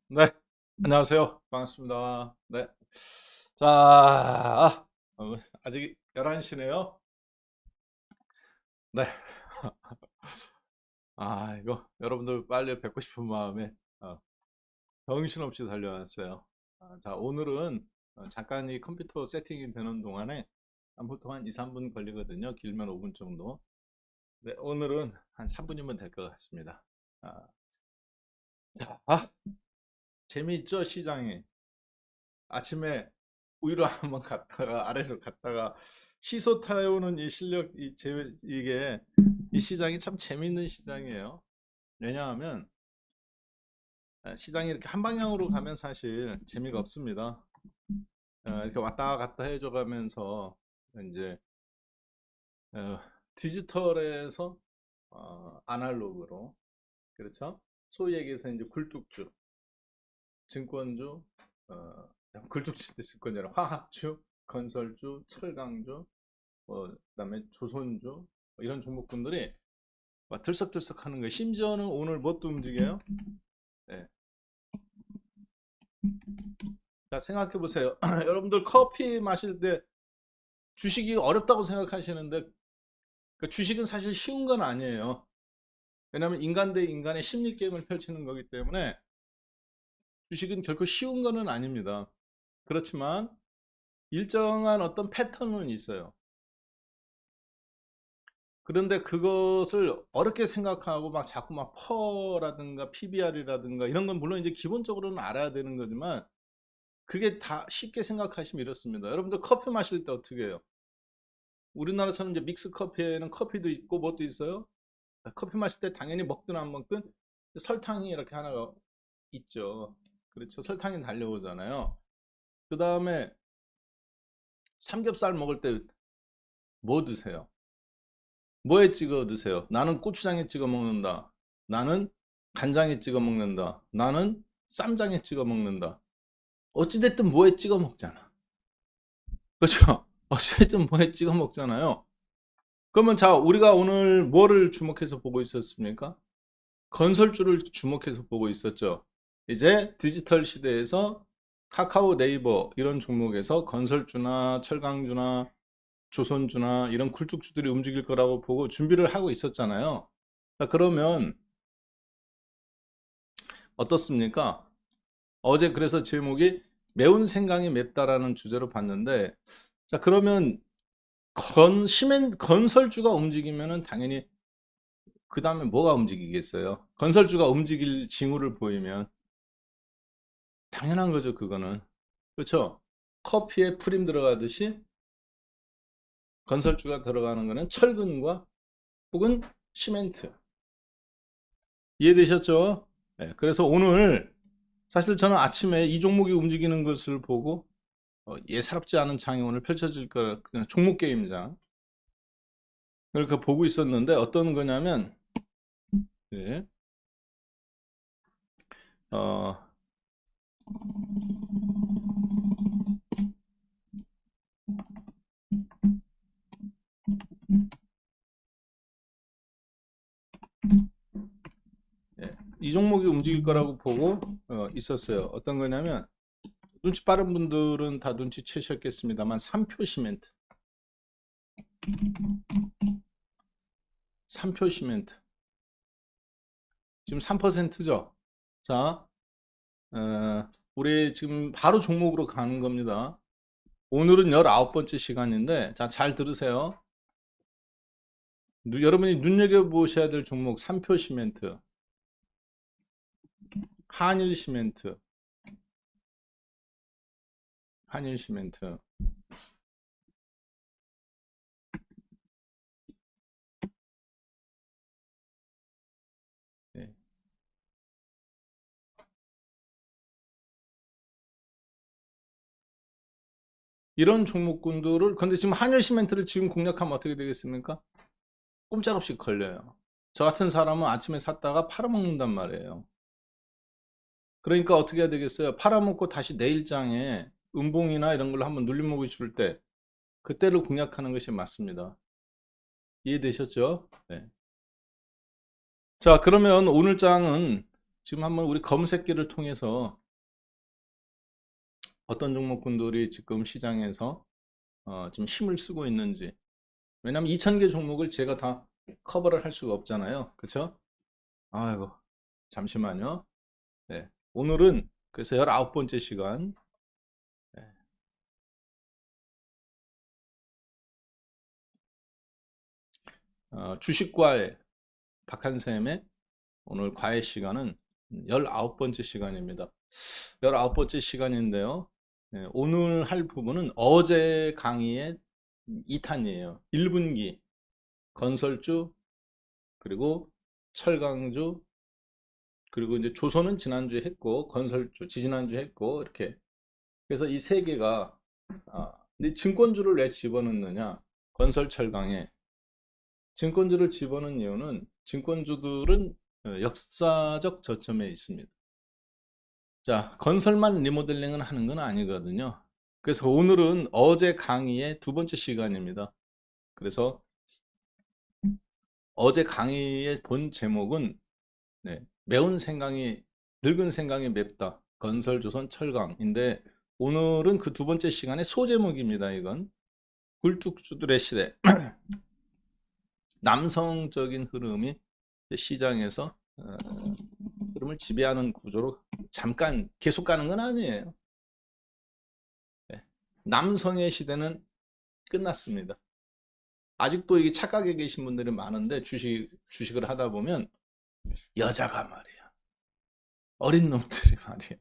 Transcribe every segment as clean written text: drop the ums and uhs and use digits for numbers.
네, 안녕하세요. 반갑습니다. 네. 자, 아직 11시네요. 네. 이거 여러분들 빨리 뵙고 싶은 마음에 어, 정신없이 달려왔어요. 자, 오늘은 잠깐 이 컴퓨터 세팅이 되는 동안에 보통 한 2, 3분 걸리거든요. 길면 5분 정도. 네, 오늘은 한 3분이면 될 것 같습니다. 아, 자, 재미있죠, 시장이. 아침에 위로 한번 갔다가 아래로 갔다가 시소 타오는 이 실력 이게 이 시장이 참 재밌는 시장이에요. 왜냐하면 시장이 이렇게 한 방향으로 가면 사실 재미가 없습니다. 이렇게 왔다 갔다 해줘 가면서 이제 어, 디지털에서 아날로그로, 그렇죠? 소위 얘기해서 이제 굴뚝주, 증권주, 굴뚝주 증권이 아니라 화학주, 건설주, 철강주, 그다음에 조선주, 이런 종목군들이 막 들썩들썩 하는 거예요. 심지어는 오늘 뭣도 움직여요? 네. 자, 생각해 보세요. 여러분들 커피 마실 때 주식이 어렵다고 생각하시는데 그 주식은 사실 쉬운 건 아니에요. 왜냐하면 인간 대 인간의 심리 게임을 펼치는 거기 때문에 주식은 결코 쉬운 거는 아닙니다. 그렇지만 일정한 어떤 패턴은 있어요. 그런데 그것을 어렵게 생각하고 막 자꾸 막 퍼라든가 PBR이라든가 이런 건 물론 이제 기본적으로는 알아야 되는 거지만 그게 다 쉽게 생각하시면 이렇습니다. 여러분들 커피 마실 때 어떻게 해요? 우리나라처럼 이제 믹스 커피에는 커피도 있고 뭣도 있어요. 커피 마실 때 당연히 먹든 안 먹든 설탕이 이렇게 하나가 있죠. 그렇죠. 설탕이 달려오잖아요. 그 다음에 삼겹살 먹을 때 뭐 드세요? 뭐에 찍어 드세요? 나는 고추장에 찍어 먹는다. 나는 간장에 찍어 먹는다. 나는 쌈장에 찍어 먹는다. 어찌됐든 뭐에 찍어 먹잖아. 그렇죠? 어찌됐든 뭐에 찍어 먹잖아요. 그러면 자, 우리가 오늘 뭐를 주목해서 보고 있었습니까? 건설주를 주목해서 보고 있었죠. 이제 디지털 시대에서 카카오, 네이버 이런 종목에서 건설주나 철강주나 조선주나 이런 굴뚝주들이 움직일 거라고 보고 준비를 하고 있었잖아요. 자, 그러면 어떻습니까? 어제 그래서 제목이 매운 생강이 맵다라는 주제로 봤는데, 자, 그러면 건설주가 움직이면은 당연히 그 다음에 뭐가 움직이겠어요? 건설주가 움직일 징후를 보이면 당연한 거죠, 그거는. 그렇죠? 커피에 프림 들어가듯이 건설주가 들어가는 거는 철근과 혹은 시멘트. 이해되셨죠? 네, 그래서 오늘 사실 저는 아침에 이 종목이 움직이는 것을 보고 예사롭지 않은 장이 오늘 펼쳐질 거, 그냥 종목 게임장 그렇게 보고 있었는데 어떤 거냐면, 예, 어, 예, 이 종목이 움직일 거라고 보고 있었어요. 어떤 거냐면 눈치 빠른 분들은 다 눈치채셨겠습니다만 3표 시멘트, 3표 시멘트 지금 3%죠. 자, 우리 지금 바로 종목으로 가는 겁니다. 오늘은 19번째 시간인데, 자, 잘 들으세요. 여러분이 눈여겨보셔야 될 종목 3표 시멘트, 한일 시멘트, 한일 시멘트. 예. 이런 종목군들을, 근데 지금 한일 시멘트를 지금 공략하면 어떻게 되겠습니까? 꼼짝없이 걸려요. 저 같은 사람은 아침에 샀다가 팔아먹는단 말이에요. 그러니까 어떻게 해야 되겠어요? 팔아먹고 다시 내일장에 음봉이나 이런 걸로 한번 눌림목을 줄 때, 그때를 공략하는 것이 맞습니다. 이해되셨죠? 네. 자, 그러면 오늘 장은 지금 한번 우리 검색기를 통해서 어떤 종목군들이 지금 시장에서 좀 힘을 쓰고 있는지. 왜냐면 2,000개 종목을 제가 다 커버를 할 수가 없잖아요. 그쵸? 아이고, 잠시만요. 네. 오늘은 그래서 19번째 시간. 네. 주식과의 박한쌤의 오늘 과외 시간은 19번째 시간입니다. 19번째 시간인데요. 네, 오늘 할 부분은 어제 강의의 2탄이에요. 1분기 건설주, 그리고 철강주, 그리고 이제 조선은 지난주에 했고, 건설주 지지난주에 했고, 이렇게. 그래서 이 세 개가, 근데 증권주를 왜 집어넣느냐? 건설 철강에. 증권주를 집어넣은 이유는 증권주들은 역사적 저점에 있습니다. 자, 건설만 리모델링을 하는 건 아니거든요. 그래서 오늘은 어제 강의의 두 번째 시간입니다. 그래서 어제 강의의 본 제목은 매운 생강이, 늙은 생강이 맵다. 건설, 조선, 철강인데 오늘은 그 두 번째 시간의 소제목입니다. 이건 굴뚝주들의 시대. 남성적인 흐름이 시장에서 흐름을 지배하는 구조로 잠깐 계속 가는 건 아니에요. 남성의 시대는 끝났습니다. 아직도 이게 착각에 계신 분들이 많은데 주식을 하다 보면 여자가 말이야. 어린 놈들이 말이야.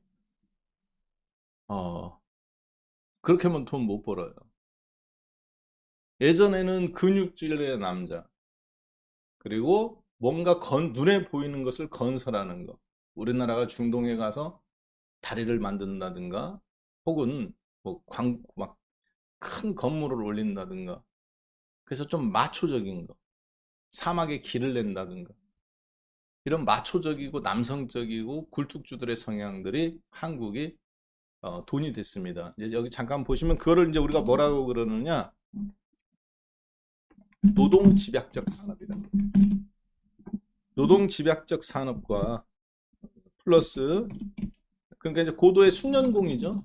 그렇게 하면 돈 못 벌어요. 예전에는 근육질의 남자, 그리고 뭔가 눈에 보이는 것을 건설하는 거. 우리나라가 중동에 가서 다리를 만든다든가, 혹은 막 큰 건물을 올린다든가. 그래서 좀 마초적인 거. 사막에 길을 낸다든가. 이런 마초적이고 남성적이고 굴뚝주들의 성향들이 한국이 돈이 됐습니다. 이제 여기 잠깐 보시면 그거를 이제 우리가 뭐라고 그러느냐? 노동 집약적 산업이다. 노동 집약적 산업과 플러스, 그러니까 이제 고도의 숙련공이죠.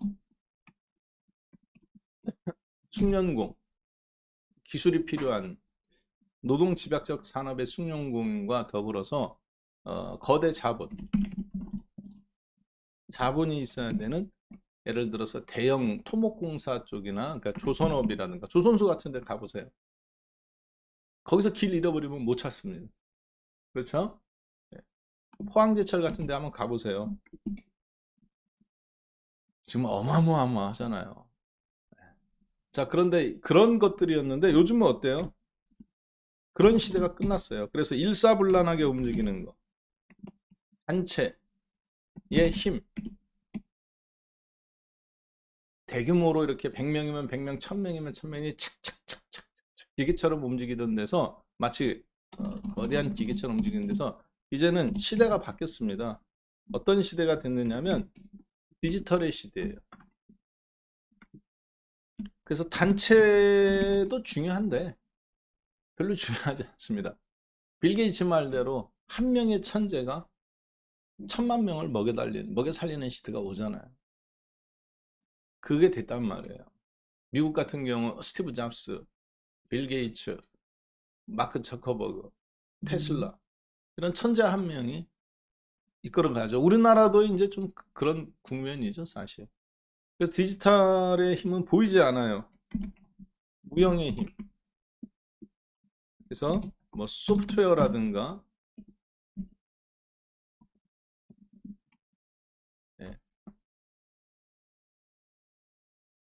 숙련공, 기술이 필요한 노동 집약적 산업의 숙련공과 더불어서 거대 자본이 있어야 되는, 예를 들어서 대형 토목공사 쪽이나, 그러니까 조선업이라든가 조선소 같은 데 가보세요. 거기서 길 잃어버리면 못 찾습니다. 그렇죠? 포항제철 같은 데 한번 가보세요. 지금 어마어마하잖아요. 자, 그런데 그런 것들이었는데 요즘은 어때요? 그런 시대가 끝났어요. 그래서 일사불란하게 움직이는 거, 단체의 힘, 대규모로 이렇게 100명이면 100명, 1000명이면 1000명이 착착착착 기계처럼 움직이던 데서, 마치 거대한 기계처럼 움직이는 데서 이제는 시대가 바뀌었습니다. 어떤 시대가 됐느냐면 디지털의 시대예요. 그래서 단체도 중요한데 별로 중요하지 않습니다. 빌 게이츠 말대로 한 명의 천재가 1000만 명을 먹여 살리는 시대가 오잖아요. 그게 됐단 말이에요. 미국 같은 경우 스티브 잡스, 빌 게이츠, 마크 저커버그, 테슬라, 이런 천재 한 명이 이끌어가죠. 우리나라도 이제 좀 그런 국면이죠, 사실. 그래서 디지털의 힘은 보이지 않아요. 무형의 힘. 그래서 뭐 소프트웨어라든가, 예,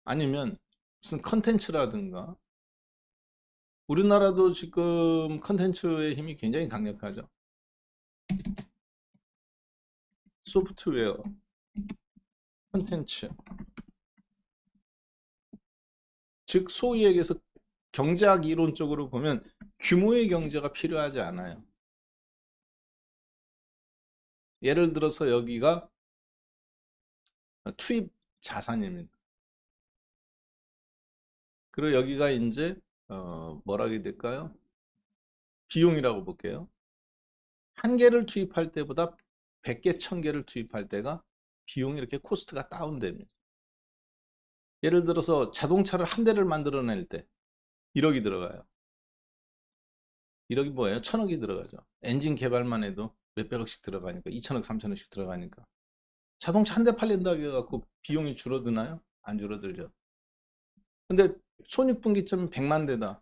아니면 무슨 컨텐츠라든가, 우리나라도 지금 컨텐츠의 힘이 굉장히 강력하죠. 소프트웨어, 컨텐츠, 즉 소위 얘기해서 경제학 이론적으로 보면 규모의 경제가 필요하지 않아요. 예를 들어서 여기가 투입 자산입니다. 그리고 여기가 이제 뭐라 해야 될까요? 비용이라고 볼게요. 한 개를 투입할 때보다 100개, 1000개를 투입할 때가 비용이 이렇게 코스트가 다운됩니다. 예를 들어서 자동차를 한 대를 만들어낼 때 1억이 들어가요. 1억이 뭐예요? 1000억이 들어가죠. 엔진 개발만 해도 몇백억씩 들어가니까 2000억, 3000억씩 들어가니까 자동차 한 대 팔린다고 해갖고 비용이 줄어드나요? 안 줄어들죠. 근데 손익분기점은 100만 대다.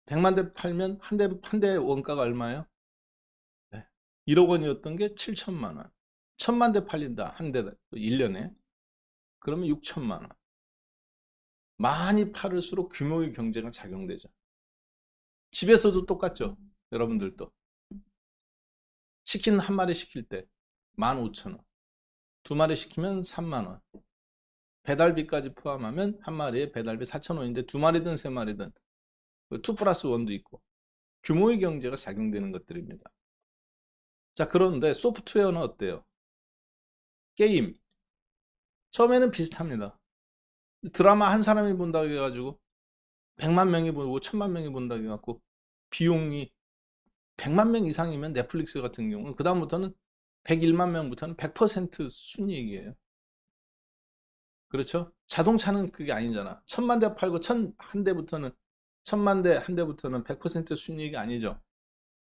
100만 대 팔면 한 대 원가가 얼마예요? 네. 1억 원이었던 게 7천만 원. 1000만 대 팔린다. 한 대, 1년에. 그러면 6천만 원. 많이 팔을수록 규모의 경제가 작용되죠. 집에서도 똑같죠. 여러분들도. 치킨 한 마리 시킬 때 15,000원. 두 마리 시키면 3만 원. 배달비까지 포함하면 한 마리에 배달비 4,000원인데 두 마리든 세 마리든 2+1도 있고 규모의 경제가 작용되는 것들입니다. 자, 그런데 소프트웨어는 어때요? 게임. 처음에는 비슷합니다. 드라마 한 사람이 본다고 해가지고 100만 명이 보고 1000만 명이 본다고 해갖고 비용이 100만 명 이상이면 넷플릭스 같은 경우는 그 다음부터는 101만 명부터는 100% 순이익이에요. 그렇죠? 자동차는 그게 아니잖아. 1000만 대 팔고 한 대부터는 1000만 대 한 대부터는 100% 순이익이 아니죠.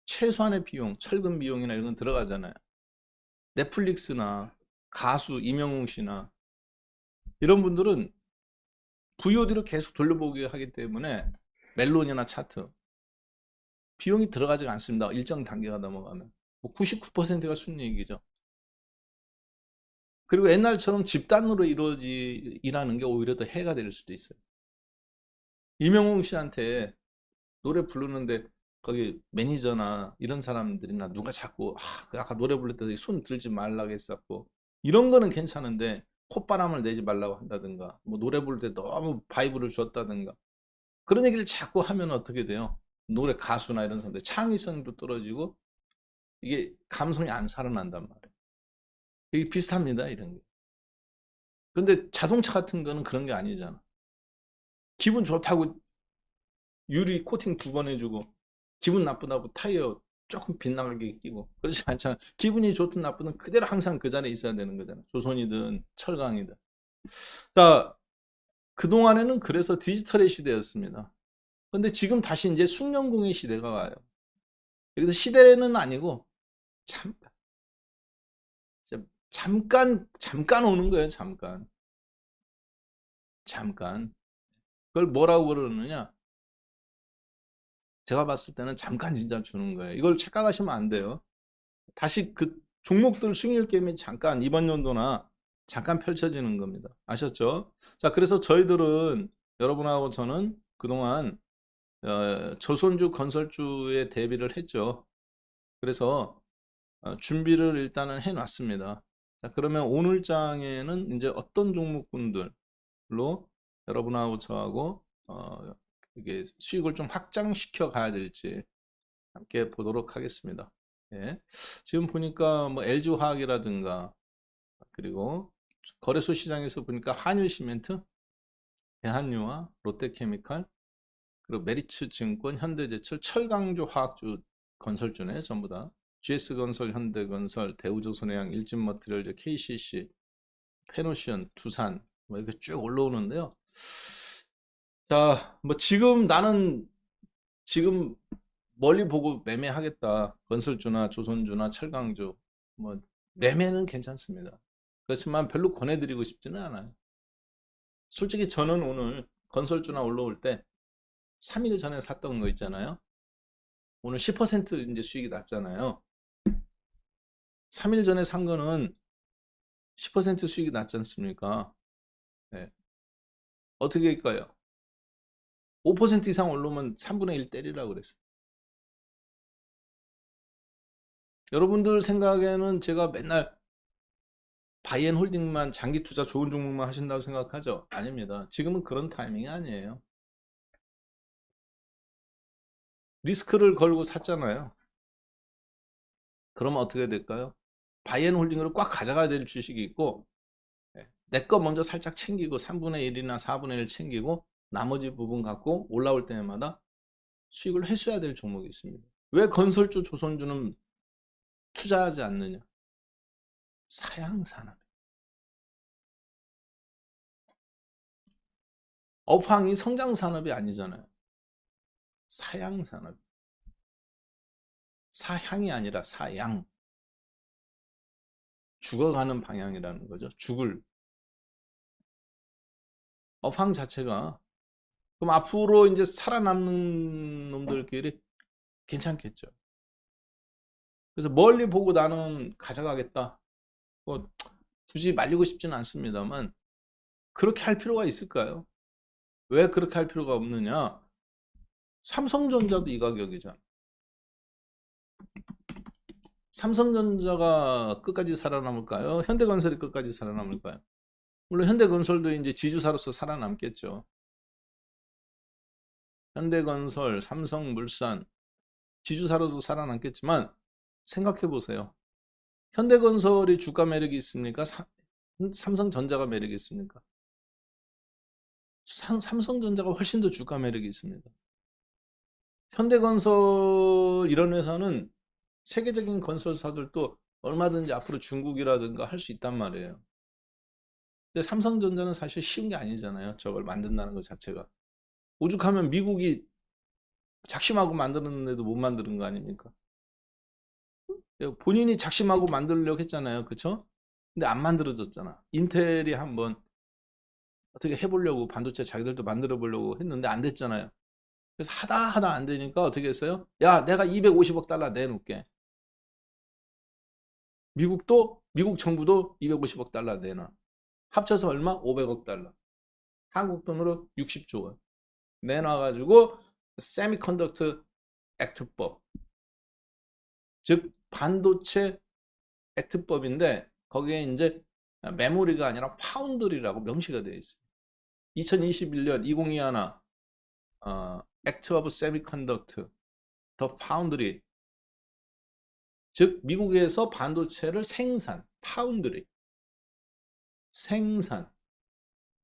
최소한의 비용, 철근 비용이나 이런 건 들어가잖아요. 넷플릭스나 가수 이명웅 씨나 이런 분들은 VOD로 계속 돌려보기 하기 때문에 멜론이나 차트 비용이 들어가지 않습니다. 일정 단계가 넘어가면 99%가 순이익이죠. 그리고 옛날처럼 집단으로 일하는 게 오히려 더 해가 될 수도 있어요. 이명웅 씨한테 노래 부르는데 거기 매니저나 이런 사람들이나 누가 자꾸 아까 노래 부를 때 손 들지 말라고 했었고 이런 거는 괜찮은데 콧바람을 내지 말라고 한다든가 뭐 노래 부를 때 너무 바이브를 줬다든가 그런 얘기를 자꾸 하면 어떻게 돼요? 노래 가수나 이런 사람들 창의성도 떨어지고 이게 감성이 안 살아난단 말이에요. 이게 비슷합니다, 이런 게. 근데 자동차 같은 거는 그런 게 아니잖아. 기분 좋다고 유리 코팅 2번 해주고 기분 나쁘다고 타이어 조금 빗나가게 끼고 그렇지 않잖아. 기분이 좋든 나쁘든 그대로 항상 그 자리에 있어야 되는 거잖아. 조선이든 철강이든. 자, 그동안에는 그래서 디지털의 시대였습니다. 근데 지금 다시 이제 숙련공의 시대가 와요. 여기서 시대는 아니고 잠깐 잠깐 오는 거예요. 잠깐. 그걸 뭐라고 그러느냐? 제가 봤을 때는 잠깐 진짜 주는 거예요. 이걸 착각하시면 안 돼요. 다시 그 종목들 수익률 게임이 잠깐 이번 연도나 잠깐 펼쳐지는 겁니다. 아셨죠? 자, 그래서 저희들은 여러분하고 저는 그동안 조선주 건설주에 대비를 했죠. 그래서 준비를 일단은 해놨습니다. 자, 그러면 오늘 장에는 이제 어떤 종목군들로 여러분하고 저하고 이게 수익을 좀 확장시켜 가야 될지 함께 보도록 하겠습니다. 예. 지금 보니까 뭐 LG화학이라든가 그리고 거래소 시장에서 보니까 한일시멘트, 대한유화, 롯데케미칼, 그리고 메리츠증권, 현대제철, 철강주, 화학주, 건설주네 전부 다. GS건설, 현대건설, 대우조선해양, 일진머티리얼즈, KCC, 페노시언, 두산 뭐 이렇게 쭉 올라오는데요. 자, 뭐 나는 지금 멀리 보고 매매하겠다. 건설주나 조선주나 철강주 뭐 매매는 괜찮습니다. 그렇지만 별로 권해드리고 싶지는 않아요. 솔직히 저는 오늘 건설주나 올라올 때 3일 전에 샀던 거 있잖아요. 오늘 10% 이제 수익이 났잖아요. 3일 전에 산 거는 10% 수익이 났지 않습니까? 네. 어떻게 할까요? 5% 이상 올라오면 3분의 1 때리라고 그랬어요. 여러분들 생각에는 제가 맨날 바이앤홀딩만 장기 투자 좋은 종목만 하신다고 생각하죠? 아닙니다. 지금은 그런 타이밍이 아니에요. 리스크를 걸고 샀잖아요. 그러면 어떻게 될까요? 바이앤홀딩으로 꽉 가져가야 될 주식이 있고 내 거 먼저 살짝 챙기고 3분의 1이나 4분의 1 챙기고 나머지 부분 갖고 올라올 때마다 수익을 회수해야 될 종목이 있습니다. 왜 건설주, 조선주는 투자하지 않느냐? 사양산업. 업황이 성장산업이 아니잖아요. 사양산업. 사향이 아니라 사양. 죽어가는 방향이라는 거죠. 죽을. 업황 자체가. 그럼 앞으로 이제 살아남는 놈들끼리 괜찮겠죠. 그래서 멀리 보고 나는 가져가겠다. 뭐 굳이 말리고 싶지는 않습니다만 그렇게 할 필요가 있을까요? 왜 그렇게 할 필요가 없느냐? 삼성전자도 이 가격이잖아. 삼성전자가 끝까지 살아남을까요? 현대건설이 끝까지 살아남을까요? 물론 현대건설도 이제 지주사로서 살아남겠죠. 현대건설, 삼성물산, 지주사로도 살아남겠지만 생각해 보세요. 현대건설이 주가 매력이 있습니까? 삼성전자가 매력이 있습니까? 삼성전자가 훨씬 더 주가 매력이 있습니다. 현대건설 이런 회사는 세계적인 건설사들도 얼마든지 앞으로 중국이라든가 할 수 있단 말이에요. 근데 삼성전자는 사실 쉬운 게 아니잖아요. 저걸 만든다는 것 자체가. 오죽하면 미국이 작심하고 만드는데도 못 만드는 거 아닙니까? 본인이 작심하고 만들려고 했잖아요. 그쵸? 근데 안 만들어졌잖아. 인텔이 한번 어떻게 해보려고 반도체 자기들도 만들어 보려고 했는데 안 됐잖아요. 그래서 하다 안 되니까 어떻게 했어요? 야, 내가 250억 달러 내놓을게. 미국 정부도 250억 달러 내놔. 합쳐서 얼마? 500억 달러. 한국 돈으로 60조 원. 내놔가지고 세미컨덕터 액트법. 즉 반도체 액트법인데 거기에 이제 메모리가 아니라 파운드리라고 명시가 되어 있어요. 2021년 2021 액트 오브 세미컨덕터 더 파운드리, 즉 미국에서 반도체를 생산, 파운드리 생산,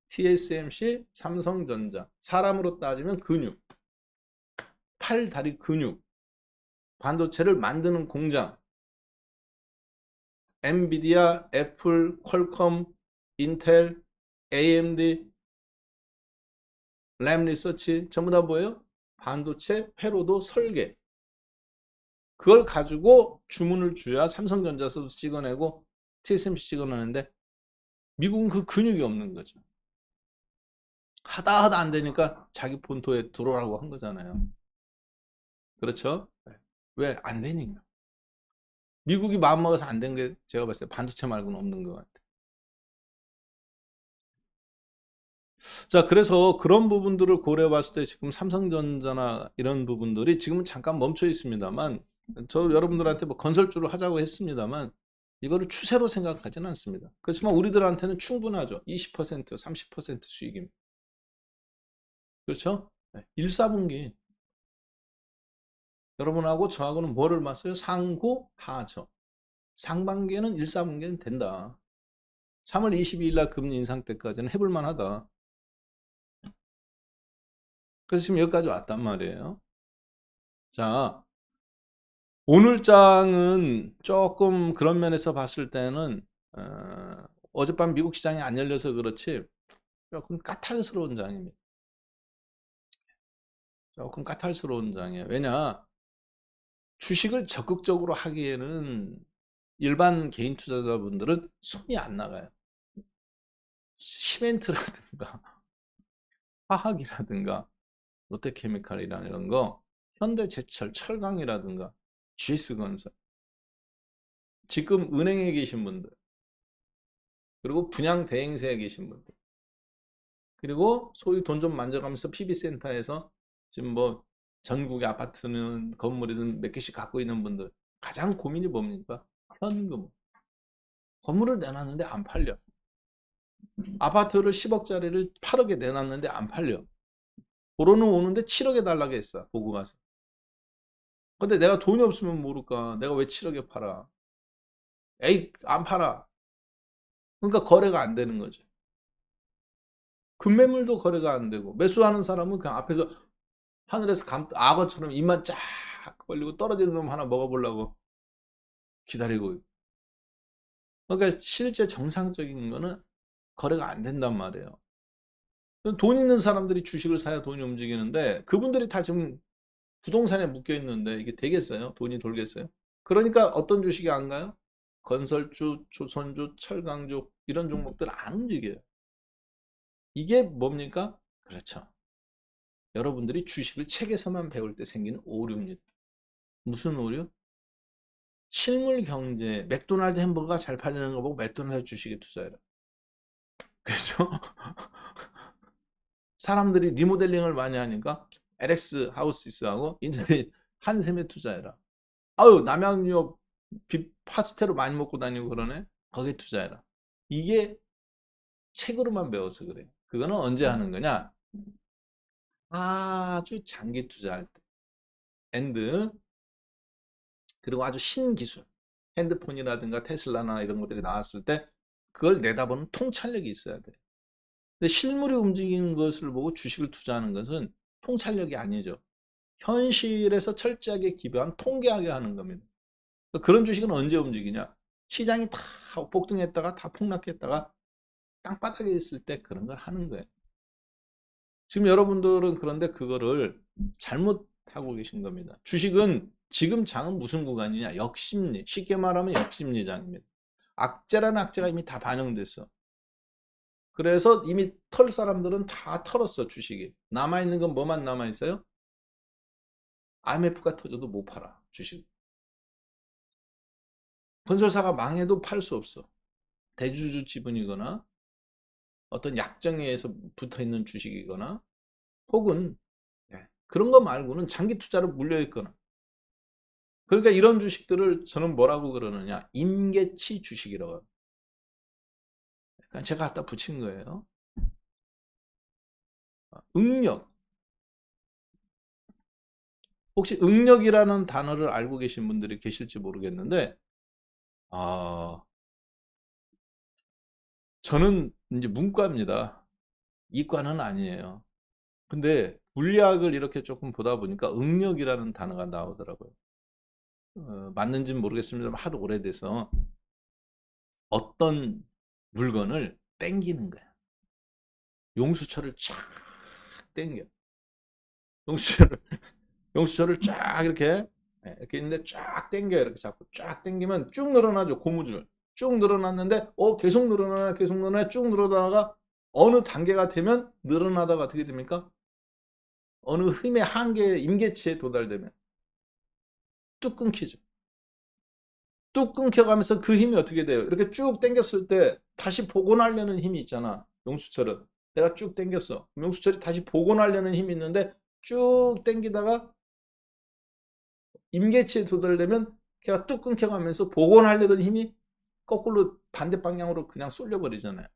TSMC, 삼성전자, 사람으로 따지면 근육, 팔, 다리 근육, 반도체를 만드는 공장, 엔비디아, 애플, 퀄컴, 인텔, AMD, 램 리서치 전부 다 뭐예요? 반도체 회로도 설계. 그걸 가지고 주문을 줘야 삼성전자에서도 찍어내고 TSMC 찍어내는데 미국은 그 근육이 없는 거죠. 하다 안 되니까 자기 본토에 들어오라고 한 거잖아요. 그렇죠? 왜 안 되니까. 미국이 마음먹어서 안 된 게 제가 봤을 때 반도체 말고는 없는 것 같아요. 자, 그래서 그런 부분들을 고려해 봤을 때 지금 삼성전자나 이런 부분들이 지금은 잠깐 멈춰 있습니다만, 저 여러분들한테 뭐 건설주를 하자고 했습니다만 이거를 추세로 생각하지는 않습니다. 그렇지만 우리들한테는 충분하죠. 20%, 30% 수익입니다. 그렇죠? 1, 4분기 여러분하고 저하고는 뭐를 맞어요? 상고 하죠. 상반기에는 1, 4분기는 된다. 3월 22일 날 금리 인상 때까지는 해볼 만하다. 그래서 지금 여기까지 왔단 말이에요. 자, 오늘 장은 조금 그런 면에서 봤을 때는 어젯밤 미국 시장이 안 열려서 그렇지 조금 까탈스러운 장입니다. 조금 까탈스러운 장이에요. 왜냐? 주식을 적극적으로 하기에는 일반 개인 투자자분들은 손이 안 나가요. 시멘트라든가 화학이라든가 롯데케미칼이라는 이런 거, 현대제철, 철강이라든가 GS건설, 지금 은행에 계신 분들, 그리고 분양 대행사에 계신 분들, 그리고 소위 돈 좀 만져가면서 PB센터에서 지금 뭐 전국의 아파트는 건물이든 몇 개씩 갖고 있는 분들, 가장 고민이 뭡니까? 현금. 건물을 내놨는데 안 팔려. 아파트를 10억짜리를 8억에 내놨는데 안 팔려. 보러는 오는데 7억에 달라고 했어. 보고 가서. 근데 내가 돈이 없으면 모를까. 내가 왜 7억에 팔아? 에이, 안 팔아. 그러니까 거래가 안 되는 거죠. 급매물도 거래가 안 되고, 매수하는 사람은 그냥 앞에서 하늘에서 악어처럼 입만 쫙 벌리고 떨어지는 놈 하나 먹어보려고 기다리고. 그러니까 실제 정상적인 거는 거래가 안 된단 말이에요. 돈 있는 사람들이 주식을 사야 돈이 움직이는데 그분들이 다 지금 부동산에 묶여 있는데 이게 되겠어요? 돈이 돌겠어요? 그러니까 어떤 주식이 안 가요? 건설주, 조선주, 철강주 이런 종목들 안 움직여요. 이게 뭡니까? 그렇죠. 여러분들이 주식을 책에서만 배울 때 생기는 오류입니다. 무슨 오류? 실물 경제, 맥도날드 햄버거가 잘 팔리는 거 보고 맥도날드 주식에 투자해라. 그렇죠? 사람들이 리모델링을 많이 하니까 LX 하우스하고 인터넷 한샘에 투자해라. 아유, 남양유업 파스텔로 많이 먹고 다니고 그러네. 거기에 투자해라. 이게 책으로만 배워서 그래요. 그거는 언제 하는 거냐? 아주 장기 투자할 때. 앤드 그리고 아주 신기술. 핸드폰이라든가 테슬라나 이런 것들이 나왔을 때 그걸 내다보는 통찰력이 있어야 돼요. 근데 실물이 움직이는 것을 보고 주식을 투자하는 것은 통찰력이 아니죠. 현실에서 철저하게 기반한 통계하게 하는 겁니다. 그런 주식은 언제 움직이냐? 시장이 다 폭등했다가 다 폭락했다가 땅바닥에 있을 때 그런 걸 하는 거예요. 지금 여러분들은 그런데 그거를 잘못하고 계신 겁니다. 주식은 지금 장은 무슨 구간이냐? 역심리. 쉽게 말하면 역심리장입니다. 악재라는 악재가 이미 다 반영됐어. 그래서 이미 털 사람들은 다 털었어, 주식이. 남아있는 건 뭐만 남아있어요? IMF가 터져도 못 팔아, 주식. 건설사가 망해도 팔 수 없어. 대주주 지분이거나 어떤 약정에 의해서 붙어있는 주식이거나 혹은 그런 거 말고는 장기 투자로 물려있거나. 그러니까 이런 주식들을 저는 뭐라고 그러느냐? 임계치 주식이라고 합니다. 그러니까 제가 갖다 붙인 거예요. 응력. 혹시 응력이라는 단어를 알고 계신 분들이 계실지 모르겠는데 저는 이제 문과입니다. 이과는 아니에요. 근데 물리학을 이렇게 조금 보다 보니까 응력이라는 단어가 나오더라고요. 맞는지는 모르겠습니다만 하도 오래돼서 어떤 물건을 땡기는 거야. 용수철을 쫙 땡겨. 용수철을 용수철을 쫙 이렇게 있는데 쫙 땡겨 이렇게 잡고 쫙 땡기면 쭉 늘어나죠. 고무줄 쭉 늘어났는데 계속 늘어나 계속 늘어나 쭉 늘어나다가 어느 단계가 되면 늘어나다가 어떻게 됩니까? 어느 힘의 한계 임계치에 도달되면 뚝 끊기죠. 뚝 끊겨가면서 그 힘이 어떻게 돼요? 이렇게 쭉 당겼을 때 다시 복원하려는 힘이 있잖아. 용수철은. 내가 쭉 당겼어. 용수철이 다시 복원하려는 힘이 있는데 쭉 당기다가 임계치에 도달되면 걔가 뚝 끊겨가면서 복원하려던 힘이 거꾸로 반대 방향으로 그냥 쏠려버리잖아요.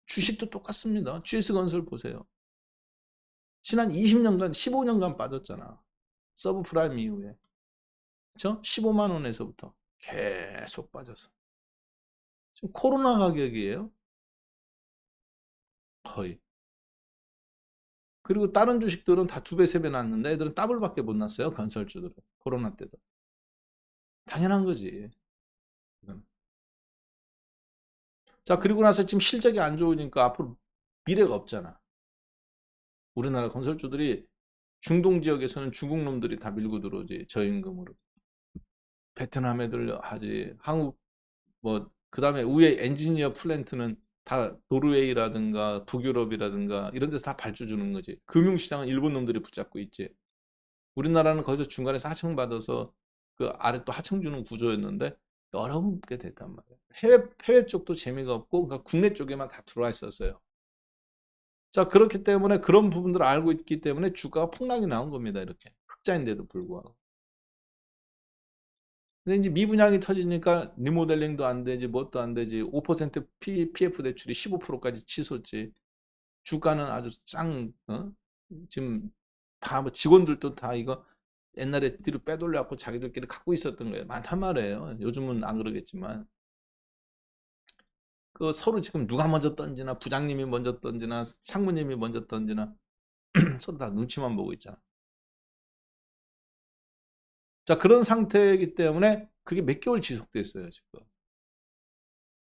주식도 똑같습니다. GS건설 보세요. 지난 20년간, 15년간 빠졌잖아. 서브프라임 이후에. 그렇죠? 15만 원에서부터 계속 빠져서. 지금 코로나 가격이에요. 거의. 그리고 다른 주식들은 다 2배, 3배 났는데 애들은 더블밖에 못 났어요. 건설주들은. 코로나 때도. 당연한 거지. 자, 그리고 나서 지금 실적이 안 좋으니까 앞으로 미래가 없잖아. 우리나라 건설주들이 중동 지역에서는 중국 놈들이 다 밀고 들어오지. 저임금으로. 베트남 애들 하지. 한국 그 다음에 위에 엔지니어 플랜트는 다 노르웨이라든가 북유럽이라든가 이런 데서 다 발주 주는 거지. 금융시장은 일본 놈들이 붙잡고 있지. 우리나라는 거기서 중간에서 하청받아서 그 아래 또 하청 주는 구조였는데 어렵게 됐단 말이야. 해외 쪽도 재미가 없고 그러니까 국내 쪽에만 다 들어와 있었어요. 자, 그렇기 때문에 그런 부분들을 알고 있기 때문에 주가가 폭락이 나온 겁니다. 이렇게 흑자인데도 불구하고. 근데 이제 미분양이 터지니까 리모델링도 안 되지, 뭣도 안 되지. 5% PF 대출이 15%까지 치솟지. 주가는 아주 지금 다 직원들도 다 이거 옛날에 뒤로 빼돌려갖고 자기들끼리 갖고 있었던 거예요. 많단 말이에요. 요즘은 안 그러겠지만. 그 서로 지금 누가 먼저 던지나, 부장님이 먼저 던지나, 상무님이 먼저 던지나, 서로 다 눈치만 보고 있잖아. 자, 그런 상태이기 때문에 그게 몇 개월 지속됐어요, 지금.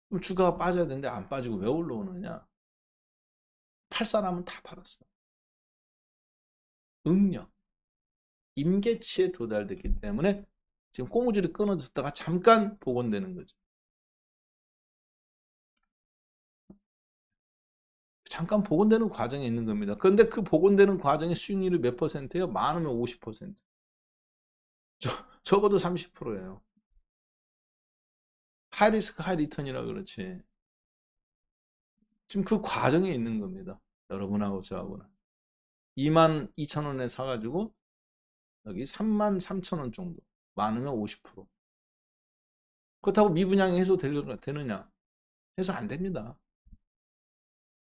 그럼 주가가 빠져야 되는데 안 빠지고 왜 올라오느냐? 팔 사람은 다 팔았어. 응력, 임계치에 도달됐기 때문에 지금 꼬무줄이 끊어졌다가 잠깐 복원되는 거죠. 잠깐 복원되는 과정에 있는 겁니다. 그런데 그 복원되는 과정의 수익률이 몇 퍼센트예요? 많으면 50%. 적어도 30%예요. 하이 리스크 하이 리턴이라 그렇지. 지금 그 과정에 있는 겁니다. 여러분하고 저하고는. 22,000원에 사가지고 여기 33,000원 정도. 많으면 50%. 그렇다고 미분양이 해소되느냐? 해소 안 됩니다.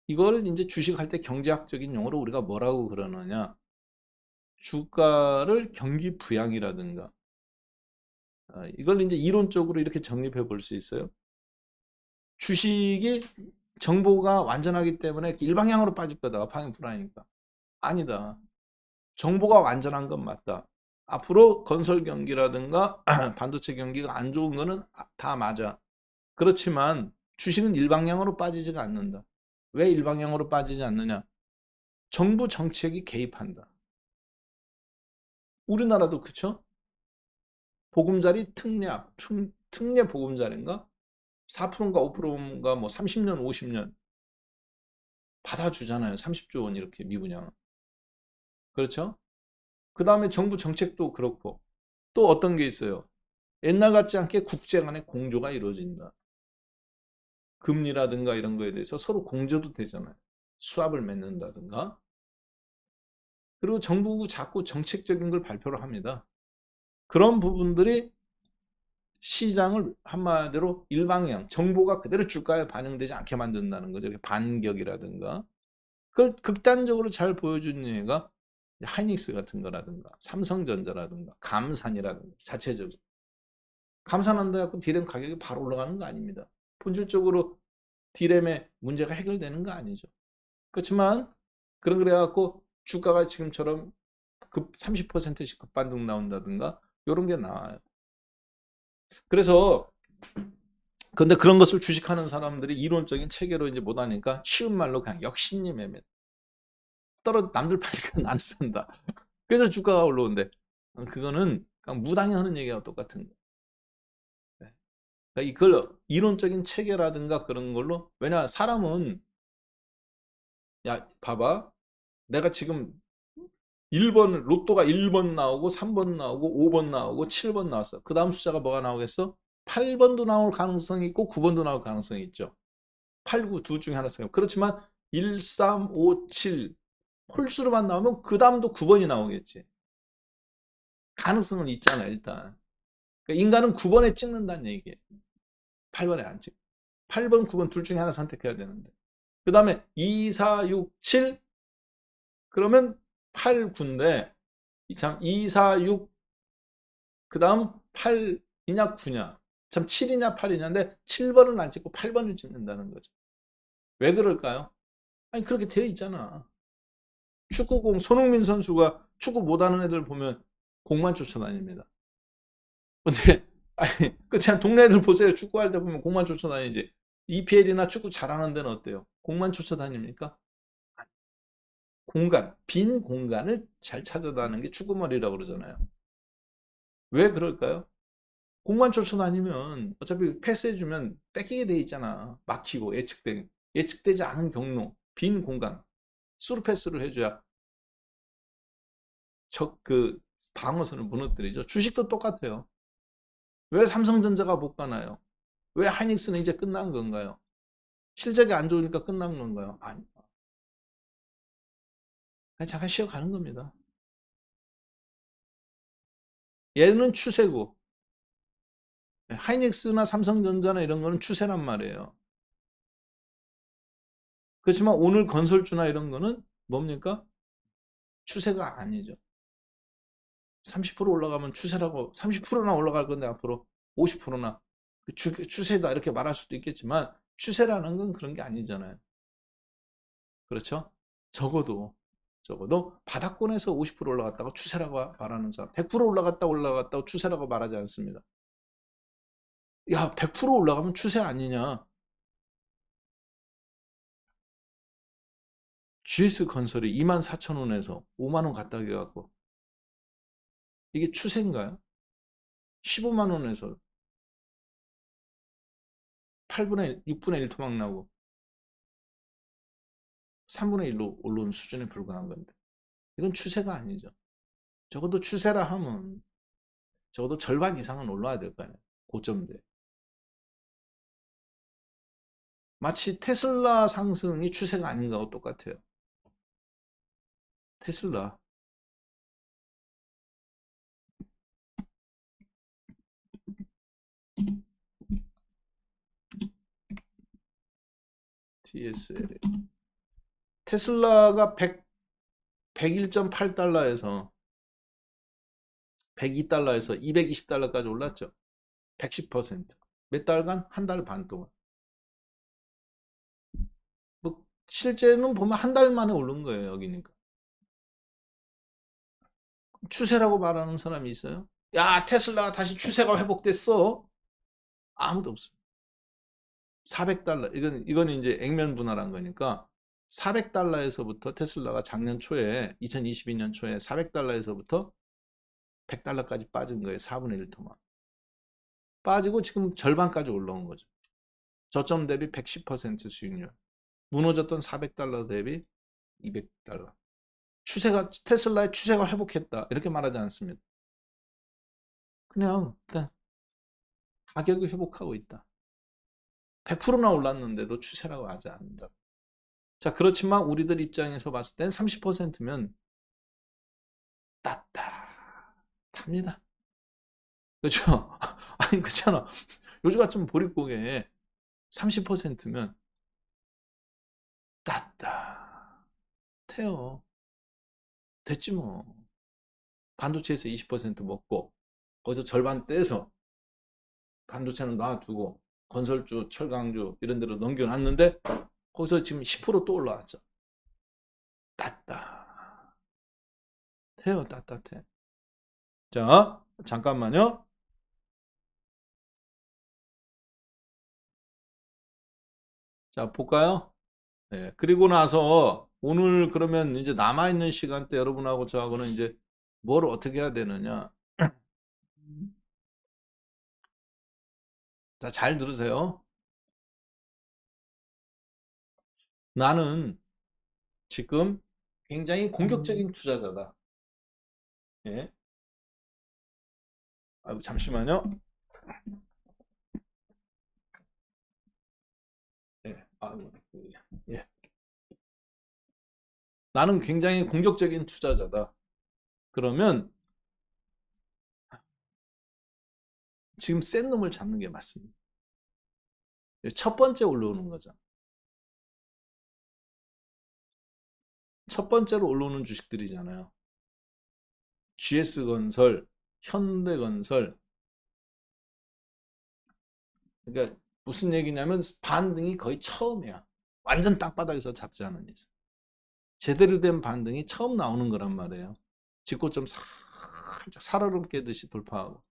이걸 이제 주식할 때 경제학적인 용어로 우리가 뭐라고 그러느냐? 주가를 경기 부양이라든가 이걸 이제 이론적으로 이렇게 정립해 볼 수 있어요. 주식이 정보가 완전하기 때문에 일방향으로 빠질 거다. 방향 불안이니까. 아니다. 정보가 완전한 건 맞다. 앞으로 건설 경기라든가 반도체 경기가 안 좋은 거는 다 맞아. 그렇지만 주식은 일방향으로 빠지지가 않는다. 왜 일방향으로 빠지지 않느냐? 정부 정책이 개입한다. 우리나라도 그쵸? 보금자리 특례 보금자리인가? 4%인가 5%인가 뭐 30년, 50년 받아주잖아요. 30조 원 이렇게 미분양. 그렇죠? 그 다음에 정부 정책도 그렇고 또 어떤 게 있어요? 옛날 같지 않게 국제 간의 공조가 이루어진다. 금리라든가 이런 거에 대해서 서로 공조도 되잖아요. 수합을 맺는다든가. 그리고 정부가 자꾸 정책적인 걸 발표를 합니다. 그런 부분들이 시장을 한마디로 일방향, 정보가 그대로 주가에 반영되지 않게 만든다는 거죠. 반격이라든가. 그걸 극단적으로 잘 보여준 예가 하이닉스 같은 거라든가 삼성전자라든가 감산이라든가 자체적으로. 감산한다 해갖고 디램 가격이 바로 올라가는 거 아닙니다. 본질적으로 디램의 문제가 해결되는 거 아니죠. 그렇지만 그래갖고 주가가 지금처럼 급 30%씩 급반등 나온다든가 이런 게 나와요. 그래서 근데 그런 것을 주식하는 사람들이 이론적인 체계로 이제 못하니까 쉬운 말로 그냥 역심리 매매. 남들 파니까 안 산다. 그래서 주가가 올라오는데 그거는 그냥 무당이 하는 얘기하고 똑같은 거예요. 그러니까 이걸 이론적인 체계라든가 그런 걸로 왜냐 사람은 야 봐봐 내가 지금 1번 로또가 1번 나오고 3번 나오고 5번 나오고 7번 나왔어. 그 다음 숫자가 뭐가 나오겠어? 8번도 나올 가능성이 있고 9번도 나올 가능성이 있죠. 8, 9 둘 중에 하나 써요. 그렇지만 1, 3, 5, 7 홀수로만 나오면 그 다음도 9번이 나오겠지. 가능성은 있잖아 일단. 그러니까 인간은 9번에 찍는다는 얘기예요. 8번에 안 찍. 8번, 9번 둘 중에 하나 선택해야 되는데. 그 다음에 2, 4, 6, 7 그러면 8, 9인데 참 2, 4, 6 그 다음 8이냐 9냐 참 7이냐 8이냐인데 7번을 안 찍고 8번을 찍는다는 거죠. 왜 그럴까요? 아니 그렇게 되어 있잖아. 축구공 손흥민 선수가 축구 못하는 애들 보면 공만 쫓아다닙니다. 근데 아니 그냥 동네 애들 보세요. 축구할 때 보면 공만 쫓아다니지. EPL이나 축구 잘하는 데는 어때요? 공만 쫓아다닙니까? 공간, 빈 공간을 잘 찾아다니는 게 축구머리라고 그러잖아요. 왜 그럴까요? 공만 쫓아다니면 어차피 패스해주면 뺏기게 돼 있잖아. 막히고 예측되지 않은 경로, 빈 공간, 스루 패스를 해줘야 그 방어선을 무너뜨리죠. 주식도 똑같아요. 왜 삼성전자가 못 가나요? 왜 하이닉스는 이제 끝난 건가요? 실적이 안 좋으니까 끝난 건가요? 아니, 그냥 잠깐 쉬어가는 겁니다. 얘는 추세고 하이닉스나 삼성전자나 이런 거는 추세란 말이에요. 그렇지만 오늘 건설주나 이런 거는 뭡니까? 추세가 아니죠. 30% 올라가면 추세라고 30%나 올라갈 건데 앞으로 50%나 추세다 이렇게 말할 수도 있겠지만 추세라는 건 그런 게 아니잖아요. 그렇죠? 적어도 바닥권에서 50% 올라갔다고 추세라고 말하는 사람 100% 올라갔다고 추세라고 말하지 않습니다. 야 100% 올라가면 추세 아니냐? GS건설이 24,000원에서 5만원 갖다 해갖고 이게 추세인가요? 15만원에서 8분의 1, 6분의 1 토막 나고 3분의 1로 올라온 수준에 불과한 건데 이건 추세가 아니죠. 적어도 추세라 하면 적어도 절반 이상은 올라야 될 거 아니에요. 고점대. 마치 테슬라 상승이 추세가 아닌 거하고 똑같아요. 테슬라. TSL. 테슬라가 101.8달러에서 102달러에서 220달러까지 올랐죠. 110%. 몇 달간? 한 달 반 동안. 뭐 실제는 보면 한 달 만에 오른 거예요. 여기니까. 추세라고 말하는 사람이 있어요? 야, 테슬라가 다시 추세가 회복됐어. 아무도 없어요. 400달러. 이건 이제 액면 분할한 거니까 400달러에서부터 테슬라가 작년 초에 2022년 초에 400달러에서부터 100달러까지 빠진 거예요. 4분의 1 토막. 빠지고 지금 절반까지 올라온 거죠. 저점 대비 110% 수익률. 무너졌던 400달러 대비 200달러. 테슬라의 추세가 회복했다. 이렇게 말하지 않습니다. 그냥 가격이 회복하고 있다. 100%나 올랐는데도 추세라고 하지 않는다. 자, 그렇지만 우리들 입장에서 봤을 땐 30%면 따뜻합니다. 그렇죠? 아니, 그렇잖아. 요즘 같은 보릿고개 30%면 따뜻해요. 됐지 뭐. 반도체에서 20% 먹고 거기서 절반 떼서 반도체는 놔두고 건설주, 철강주 이런 데로 넘겨놨는데 거기서 지금 10%또 올라왔죠. 따뜻해요. 따뜻해. 자, 잠깐만요. 자, 볼까요? 네, 그리고 나서 오늘 그러면 이제 남아있는 시간대 여러분하고 저하고는 이제 뭘 어떻게 해야 되느냐. 자, 잘 들으세요. 나는 지금 굉장히 공격적인 투자자다. 예. 아이고, 잠시만요. 예. 아이고, 예. 나는 굉장히 공격적인 투자자다. 그러면 지금 센 놈을 잡는 게 맞습니다. 첫 번째 올라오는 거죠. 첫 번째로 올라오는 주식들이잖아요. GS건설, 현대건설. 그러니까 무슨 얘기냐면 반등이 거의 처음이야. 완전 땅바닥에서 잡지 않은 이상. 제대로 된 반등이 처음 나오는 거란 말이에요. 직고점 살짝 살얼음 깨듯이 돌파하고.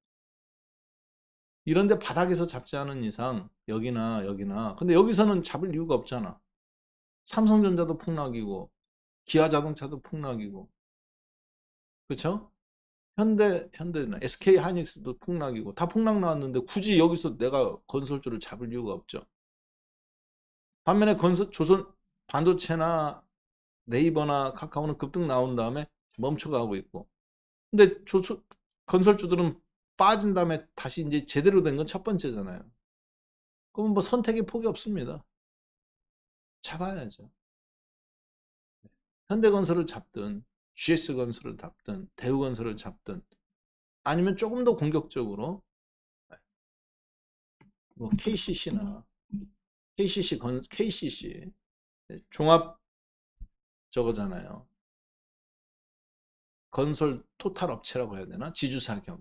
이런데 바닥에서 잡지 않은 이상 여기나 근데 여기서는 잡을 이유가 없잖아. 삼성전자도 폭락이고 기아자동차도 폭락이고 그렇죠? 현대나 SK 하이닉스도 폭락이고 다 폭락 나왔는데 굳이 여기서 내가 건설주를 잡을 이유가 없죠. 반면에 조선 반도체나 네이버나 카카오는 급등 나온 다음에 멈춰가고 있고 근데 건설주들은 빠진 다음에 다시 이제 제대로 된 건 첫 번째잖아요. 그러면 뭐 선택의 폭이 없습니다. 잡아야죠. 현대건설을 잡든 GS건설을 잡든 대우건설을 잡든 아니면 조금 더 공격적으로 뭐 KCC나 KCC 종합 저거잖아요. 건설 토탈 업체라고 해야 되나? 지주사 겸.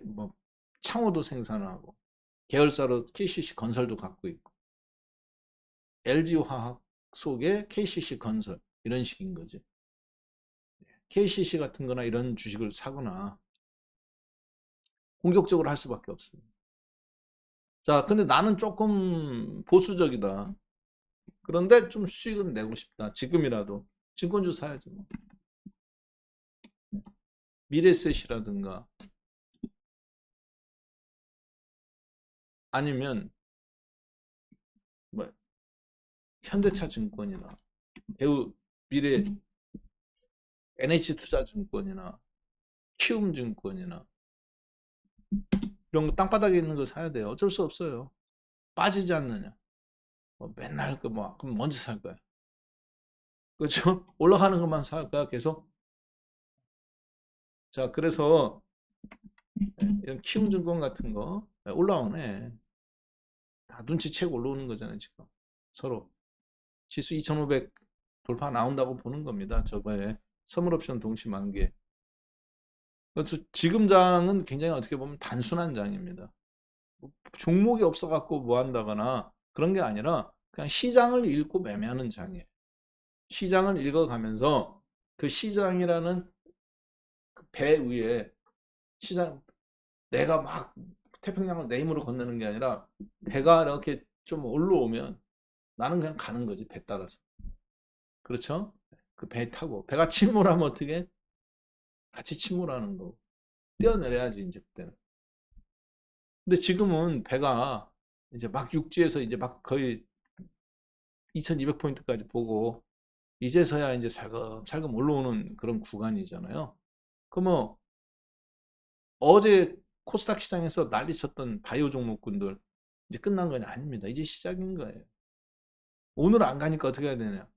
뭐 창호도 생산하고 계열사로 KCC 건설도 갖고 있고 LG화학 속에 KCC 건설 이런 식인 거지. KCC 같은 거나 이런 주식을 사거나 공격적으로 할 수밖에 없습니다. 자, 근데 나는 조금 보수적이다. 그런데 좀 수익은 내고 싶다. 지금이라도 증권주 사야지 뭐. 미래셋이라든가 아니면 뭐 현대차증권이나 대우 미래 NH투자증권이나 키움증권이나 이런 거 땅바닥에 있는 거 사야 돼요. 어쩔 수 없어요. 빠지지 않느냐. 뭐 맨날 그럼 먼저 살 거야. 그렇죠? 올라가는 것만 살 거야 계속. 자, 그래서 이런 키움증권 같은 거 올라오네. 다 눈치채고 올라오는 거잖아요 지금. 서로 지수 2500 돌파 나온다고 보는 겁니다. 저번에 선물옵션 동시 만기에. 그래서 지금 장은 굉장히 어떻게 보면 단순한 장입니다. 종목이 없어갖고 뭐 한다거나 그런 게 아니라 그냥 시장을 읽고 매매하는 장이에요. 시장을 읽어가면서 그 시장이라는 그 배 위에 시장 내가 막 태평양을 내 힘으로 건너는 게 아니라 배가 이렇게 좀 올라오면 나는 그냥 가는 거지 배 따라서. 그렇죠? 그 배 타고 배가 침몰하면 어떻게 같이 침몰하는 거 뛰어내려야지 이제 그때는. 근데 지금은 배가 이제 막 육지에서 이제 막 거의 2200포인트까지 보고 이제서야 이제 살금살금 올라오는 그런 구간이잖아요. 그러면 어제 코스닥 시장에서 난리 쳤던 바이오 종목군들 이제 끝난 건 아닙니다. 이제 시작인 거예요. 오늘 안 가니까 어떻게 해야 되냐.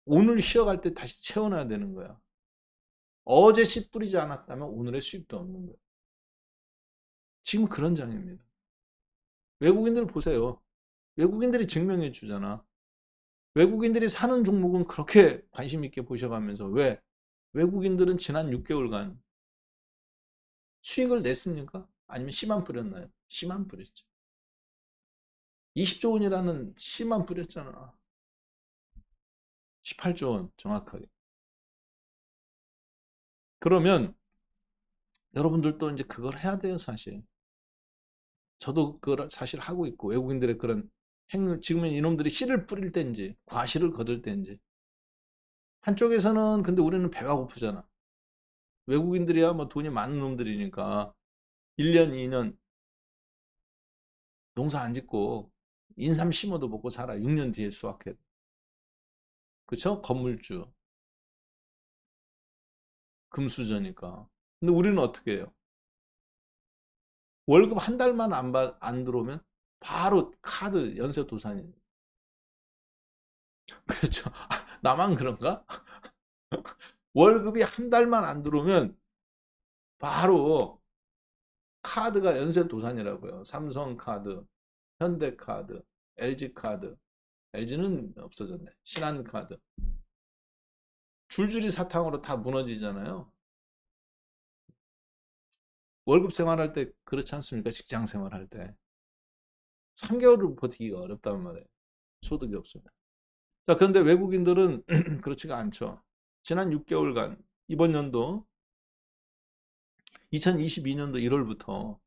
오늘 쉬어갈 때 다시 채워놔야 되는 거야. 어제 씨 뿌리지 않았다면 오늘의 수익도 없는 거예요. 지금 그런 장입니다. 외국인들 보세요. 외국인들이 증명해 주잖아. 외국인들이 사는 종목은 그렇게 관심 있게 보셔가면서 왜? 외국인들은 지난 6개월간 수익을 냈습니까? 아니면 씨만 뿌렸나요? 씨만 뿌렸죠. 20조 원이라는 씨만 뿌렸잖아. 18조 원 정확하게. 그러면 여러분들도 이제 그걸 해야 돼요, 사실. 저도 그걸 사실 하고 있고 외국인들의 그런 행위, 지금은 이놈들이 씨를 뿌릴 때인지 과실을 거둘 때인지 한쪽에서는 근데 우리는 배가 고프잖아. 외국인들이야 뭐 돈이 많은 놈들이니까 1년, 2년 농사 안 짓고 인삼 심어도 먹고 살아. 6년 뒤에 수확해. 그렇죠? 건물주, 금수저니까. 근데 우리는 어떻게 해요? 월급 한 달만 안 들어오면 바로 카드 연쇄 도산이. 그렇죠? 나만 그런가? 월급이 한 달만 안 들어오면 바로 카드가 연쇄 도산이라고요. 삼성카드, 현대카드, LG카드. LG는 없어졌네. 신한카드. 줄줄이 사탕으로 다 무너지잖아요. 월급 생활할 때 그렇지 않습니까? 직장 생활할 때. 3개월을 버티기가 어렵단 말이에요. 소득이 없으면. 자, 그런데 외국인들은 그렇지가 않죠. 지난 6개월간 이번 연도 2022년도 1월부터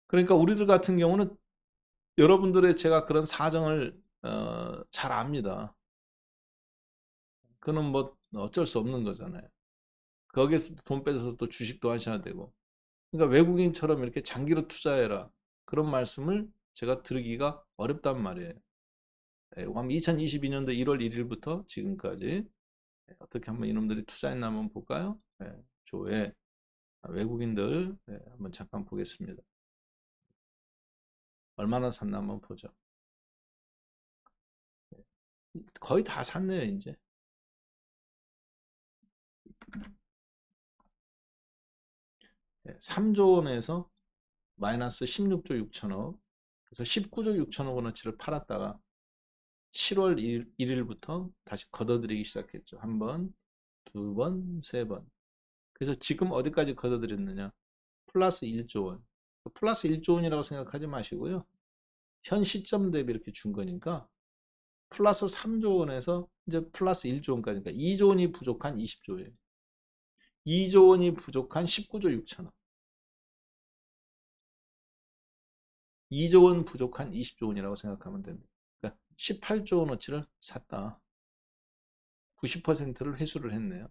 그러니까 우리들 같은 경우는 여러분들의 제가 그런 사정을 잘 압니다. 그는 뭐 어쩔 수 없는 거잖아요. 거기에서 돈 빼서 또 주식도 하셔야 되고. 그러니까 외국인처럼 이렇게 장기로 투자해라. 그런 말씀을 제가 들기가 어렵단 말이에요. 그럼 2022년도 1월 1일부터 지금까지 어떻게 한번 이놈들이 투자했나 한번 볼까요? 조회 외국인들 한번 잠깐 보겠습니다. 얼마나 샀나 한번 보죠. 거의 다 샀네요, 이제. 3조 원에서 마이너스 16조 6천억. 그래서 19조 6천억 원어치를 팔았다가 7월 1일부터 다시 걷어들이기 시작했죠. 한 번, 두 번, 세 번. 그래서 지금 어디까지 걷어들였느냐? 플러스 1조 원. 플러스 1조 원이라고 생각하지 마시고요. 현 시점 대비 이렇게 준 거니까 플러스 3조 원에서 이제 플러스 1조 원까지, 그러니까 2조 원이 부족한 20조예요. 2조 원이 부족한 19조 6천억. 2조 원 부족한 20조 원이라고 생각하면 됩니다. 그러니까 18조 원어치를 샀다. 90%를 회수를 했네요.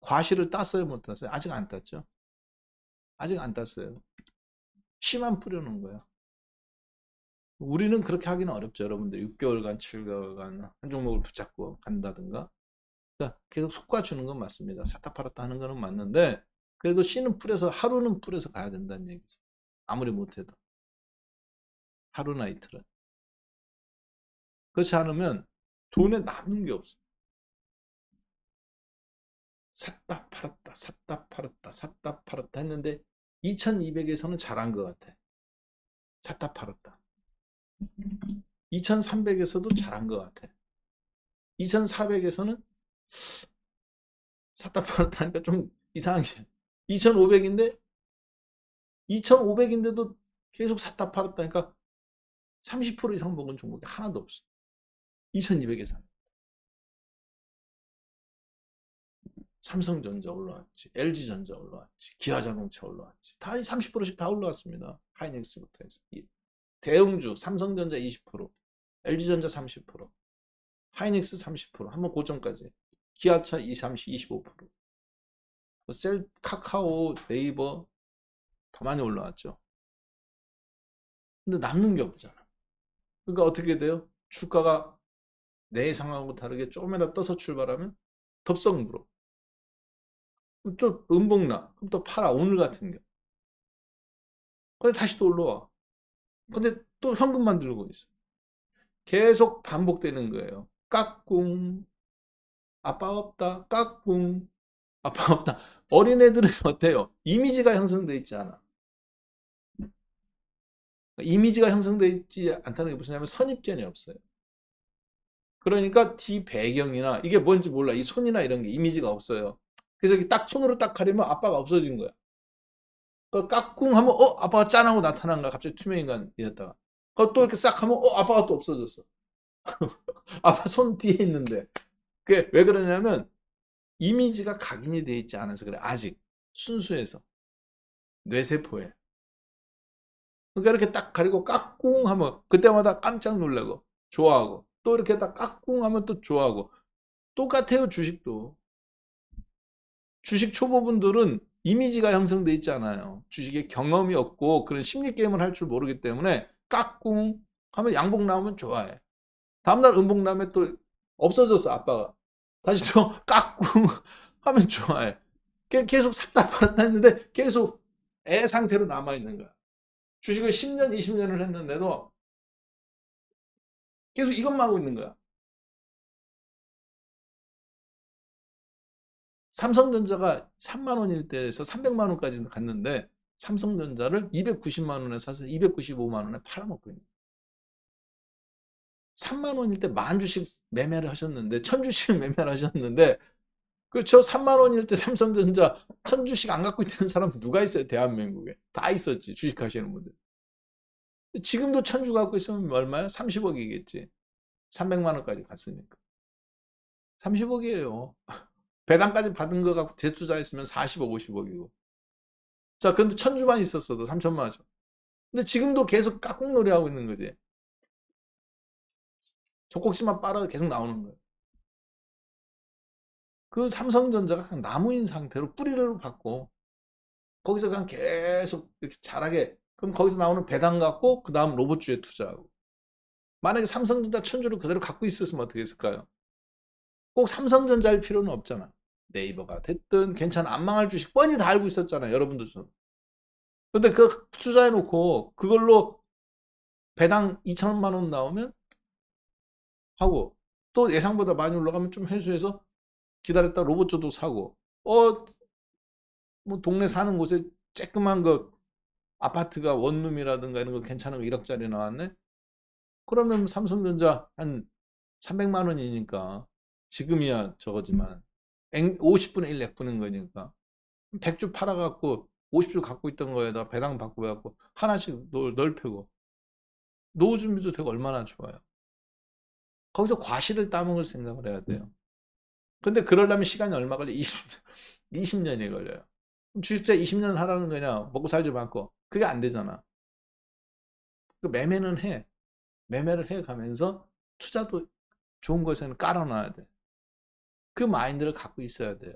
과실을 땄어요, 못 땄어요? 아직 안 땄죠. 아직 안 땄어요. 씨만 뿌려놓은 거야. 우리는 그렇게 하기는 어렵죠. 여러분들 6개월간 7개월간 한 종목을 붙잡고 간다든가, 그러니까 계속 속아주는 건 맞습니다. 샀다 팔았다 하는 거는 맞는데, 그래도 씨는 뿌려서 하루는 뿌려서 가야 된다는 얘기죠. 아무리 못해도 하루나 이틀은. 그렇지 않으면 돈에 남는 게 없어. 샀다 팔았다 샀다 팔았다 샀다 팔았다 했는데 2200에서는 잘한 것 같아. 샀다 팔았다. 2300에서도 잘한 것 같아. 2400에서는 샀다 팔았다 하니까 좀 이상하게 2500인데 2500인데도 계속 샀다 팔았다 하니까 30% 이상 먹은 종목이 하나도 없어. 2200에서 삼성전자 올라왔지, LG전자 올라왔지, 기아자동차 올라왔지. 다 30%씩 다 올라왔습니다. 하이닉스부터 해서. 대응주 삼성전자 20%, LG전자 30%, 하이닉스 30%, 한번 고점까지. 기아차 20, 30, 25%. 셀, 카카오, 네이버 더 많이 올라왔죠. 근데 남는 게 없잖아. 그러니까 어떻게 돼요? 주가가 내 예상하고 다르게 조금이라도 떠서 출발하면 덥석 물어. 좀 음봉나. 그럼 또 팔아. 오늘 같은 게. 근데 다시 또 올라와. 근데 또 현금만 들고 있어. 계속 반복되는 거예요. 깍꿍. 아빠 없다. 깍꿍. 아빠 없다. 어린애들은 어때요? 이미지가 형성돼 있지 않아. 이미지가 형성돼 있지 않다는 게 무슨 냐면 선입견이 없어요. 그러니까 뒤 배경이나 이게 뭔지 몰라. 이 손이나 이런 게 이미지가 없어요. 그래서 딱 손으로 딱 가리면 아빠가 없어진 거야. 깍꿍 하면 아빠가 짠하고 나타난 거야. 갑자기 투명인간이었다가. 또 이렇게 싹 하면 아빠가 또 없어졌어. 아빠 손 뒤에 있는데. 그게 왜 그러냐면 이미지가 각인이 돼 있지 않아서 그래. 아직 순수해서 뇌세포에. 그러니까 이렇게 딱 가리고 깍꿍 하면 그때마다 깜짝 놀라고 좋아하고, 또 이렇게 딱 깍꿍 하면 또 좋아하고. 똑같아요. 주식도. 주식 초보분들은 이미지가 형성돼 있지 않아요. 주식에 경험이 없고 그런 심리 게임을 할 줄 모르기 때문에 깍꿍 하면 양복 나오면 좋아해. 다음날 음복 나면 또 없어졌어, 아빠가. 다시 또 깍꿍 하면 좋아해. 계속 샀다 팔았다 했는데 계속 애 상태로 남아있는 거야. 주식을 10년, 20년을 했는데도 계속 이것만 하고 있는 거야. 삼성전자가 3만 원일 때에서 300만 원까지 갔는데 삼성전자를 290만 원에 사서 295만 원에 팔아먹고 있는 거야. 3만 원일 때 만 주씩 매매를 하셨는데, 1000주씩 매매를 하셨는데, 그렇죠. 3만 원일 때 삼성전자 1000주씩 안 갖고 있는 사람 누가 있어요? 대한민국에. 다 있었지. 주식 하시는 분들. 지금도 1000주 갖고 있으면 얼마야? 30억이겠지. 300만 원까지 갔으니까. 30억이에요. 배당까지 받은 거 갖고 재투자했으면 40억, 50억이고. 자, 근데 1000주만 있었어도 3천만 원. 근데 지금도 계속 깍꿍놀이 하고 있는 거지. 젖꼭지만 빨아도 계속 나오는 거예요. 그 삼성전자가 그냥 나무인 상태로 뿌리를 받고 거기서 그냥 계속 이렇게 잘하게, 그럼 거기서 나오는 배당 갖고 그 다음 로봇주에 투자하고. 만약에 삼성전자 1000주를 그대로 갖고 있었으면 어떻게 했을까요? 꼭 삼성전자일 필요는 없잖아. 네이버가 됐든 괜찮아. 안 망할 주식 뻔히 다 알고 있었잖아요. 여러분들처럼. 근데 그 투자해놓고 그걸로 배당 2천만 원 나오면 하고, 또 예상보다 많이 올라가면 좀 회수해서 기다렸다 로봇주도 사고, 뭐 동네 사는 곳에 쬐끄만 그 아파트가 원룸이라든가 이런 거 괜찮은 거 1억짜리 나왔네? 그러면 삼성전자 한 300만 원이니까 지금이야 저거지만 50분의 1 내푸는 거니까 100주 팔아갖고 50주 갖고 있던 거에다 배당 받고 해갖고 하나씩 넓히고 노후 준비도 되고 얼마나 좋아요. 거기서 과실을 따먹을 생각을 해야 돼요. 근데 그러려면 시간이 얼마 걸려? 20년이 걸려요. 주식투자 20년 하라는 거냐? 먹고 살지 않고. 그게 안 되잖아. 매매는 해. 매매를 해 가면서 투자도 좋은 것에는 깔아놔야 돼. 그 마인드를 갖고 있어야 돼요.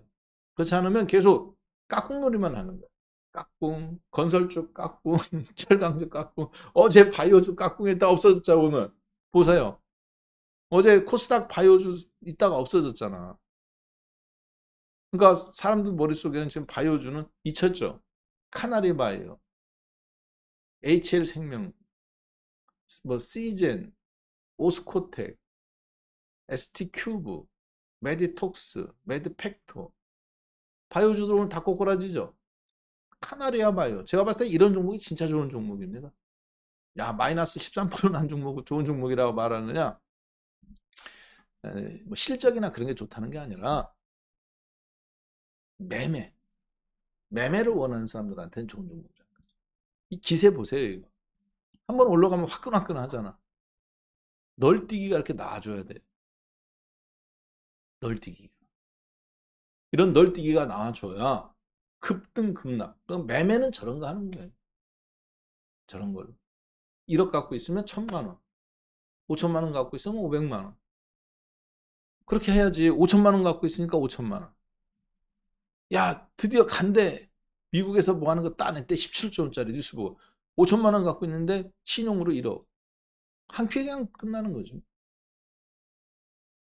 그렇지 않으면 계속 깍꿍놀이만 하는 거야. 깍꿍, 건설주 깍꿍, 철강주 깍꿍. 어제 바이오주 깍꿍했다 없어졌잖아 오늘. 보세요. 어제 코스닥 바이오주 있다가 없어졌잖아. 그러니까 사람들 머릿속에는 지금 바이오주는 잊혔죠. 카나리 바이오, HL생명, 뭐 시젠, 오스코텍, ST큐브, 메디톡스, 메드팩토. 바이오주들 오늘 다 꼬꾸라지죠. 카나리아 바이오. 제가 봤을 때 이런 종목이 진짜 좋은 종목입니다. 야, 마이너스 13%는 한 종목, 좋은 종목이라고 말하느냐? 뭐 실적이나 그런 게 좋다는 게 아니라 매매를 원하는 사람들한테는 좋은 종목이라는 거죠. 이 기세 보세요, 이거. 한번 올라가면 화끈화끈 하잖아. 널뛰기가 이렇게 나와줘야 돼. 널뛰기가. 이런 널뛰기가 나와줘야 급등 급락. 그럼 매매는 저런 거 하는 거예요. 저런 걸로. 1억 갖고 있으면 1,000만 원. 5천만 원 갖고 있으면 500만 원. 그렇게 해야지. 5천만 원 갖고 있으니까 5천만 원. 야, 드디어 간대. 미국에서 뭐 하는 거 따냈대. 17조 원짜리 뉴스 보고. 5천만 원 갖고 있는데 신용으로 1억. 한 큐에 그냥 끝나는 거죠.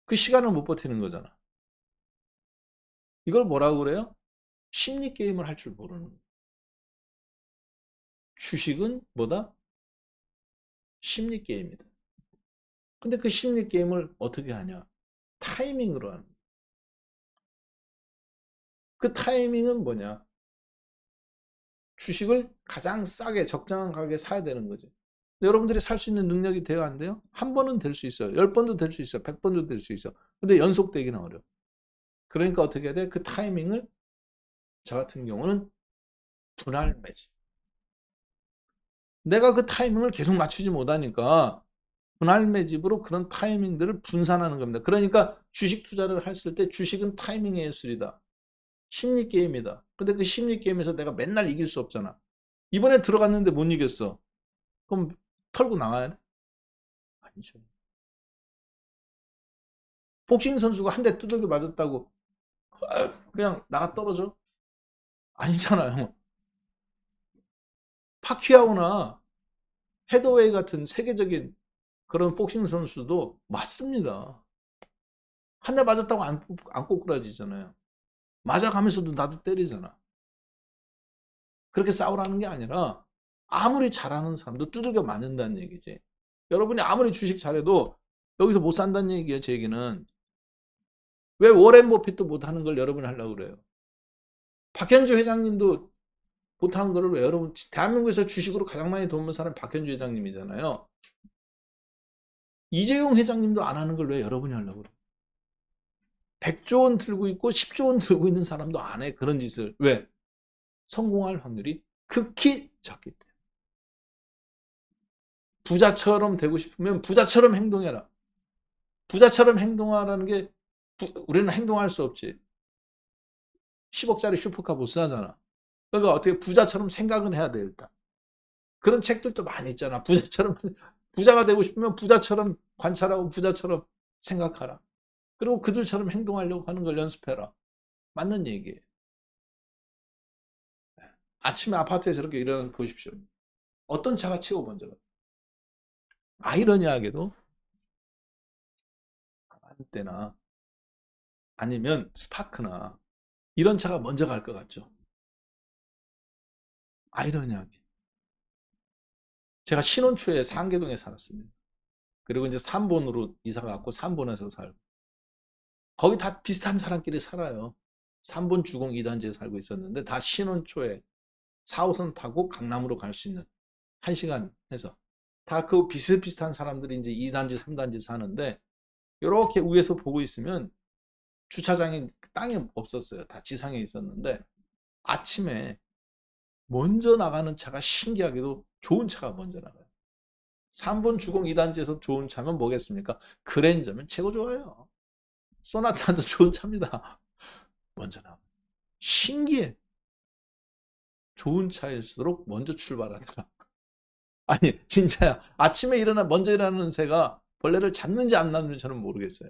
그 시간을 못 버티는 거잖아. 이걸 뭐라고 그래요? 심리 게임을 할 줄 모르는 거예요. 주식은 뭐다? 심리 게임이다. 근데 그 심리 게임을 어떻게 하냐? 타이밍으로 하는 거예요. 그 타이밍은 뭐냐? 주식을 가장 싸게 적정한 가격에 사야 되는 거지. 여러분들이 살 수 있는 능력이 돼요, 안 돼요? 한 번은 될 수 있어요. 10번도 될 수 있어요. 100번도 될 수 있어. 근데 연속되기는 어려워. 그러니까 어떻게 해야 돼? 그 타이밍을 저 같은 경우는 분할 매집. 내가 그 타이밍을 계속 맞추지 못하니까 분할 매집으로 그런 타이밍들을 분산하는 겁니다. 그러니까 주식 투자를 했을 때 주식은 타이밍의 예술이다. 심리 게임이다. 근데 그 심리 게임에서 내가 맨날 이길 수 없잖아. 이번에 들어갔는데 못 이겼어. 그럼 털고 나와야 돼? 아니죠. 복싱 선수가 한 대 두들겨 맞았다고 그냥 나가 떨어져? 아니잖아요. 파키아오나 헤더웨이 같은 세계적인 그런 복싱 선수도 맞습니다. 한 대 맞았다고 안 꼬꾸라지잖아요. 맞아가면서도 나도 때리잖아. 그렇게 싸우라는 게 아니라 아무리 잘하는 사람도 두들겨 맞는다는 얘기지. 여러분이 아무리 주식 잘해도 여기서 못 산다는 얘기예요. 제 얘기는. 왜 워렌 버핏도 못하는 걸 여러분이 하려고 그래요. 박현주 회장님도 못하는 거를 왜 여러분, 대한민국에서 주식으로 가장 많이 돈 버는 사람이 박현주 회장님이잖아요. 이재용 회장님도 안 하는 걸 왜 여러분이 하려고 그래요. 100조 원 들고 있고 10조 원 들고 있는 사람도 안 해. 그런 짓을. 왜? 성공할 확률이 극히 적기 때문에. 부자처럼 되고 싶으면 부자처럼 행동해라. 부자처럼 행동하라는 게 우리는 행동할 수 없지. 10억짜리 슈퍼카 못 사잖아. 그러니까 어떻게 부자처럼 생각은 해야 돼 일단. 그런 책들도 많이 있잖아. 부자가 되고 싶으면 부자처럼 관찰하고 부자처럼 생각하라. 그리고 그들처럼 행동하려고 하는 걸 연습해라. 맞는 얘기예요. 아침에 아파트에 저렇게 일어나서 보십시오. 어떤 차가 최고 먼저 가요? 아이러니하게도 아반떼나 아니면 스파크나 이런 차가 먼저 갈 것 같죠. 아이러니하게. 제가 신혼 초에 상계동에 살았습니다. 그리고 이제 3본으로 이사 갔고 3본에서 살고. 거기 다 비슷한 사람끼리 살아요. 3본 주공 2단지에 살고 있었는데 다 신혼 초에 4호선 타고 강남으로 갈 수 있는 1시간 해서 다 그 비슷비슷한 사람들이 이제 2단지, 3단지 사는데 이렇게 위에서 보고 있으면 주차장에 땅이 없었어요. 다 지상에 있었는데 아침에 먼저 나가는 차가 신기하게도 좋은 차가 먼저 나가요. 3번 주공 2단지에서 좋은 차면 뭐겠습니까? 그랜저면 최고 좋아요. 소나타도 좋은 차입니다. 먼저 나가. 신기해. 좋은 차일수록 먼저 출발하더라. 아니, 진짜야. 아침에 먼저 일어나는 새가 벌레를 잡는지 안 잡는지 저는 모르겠어요.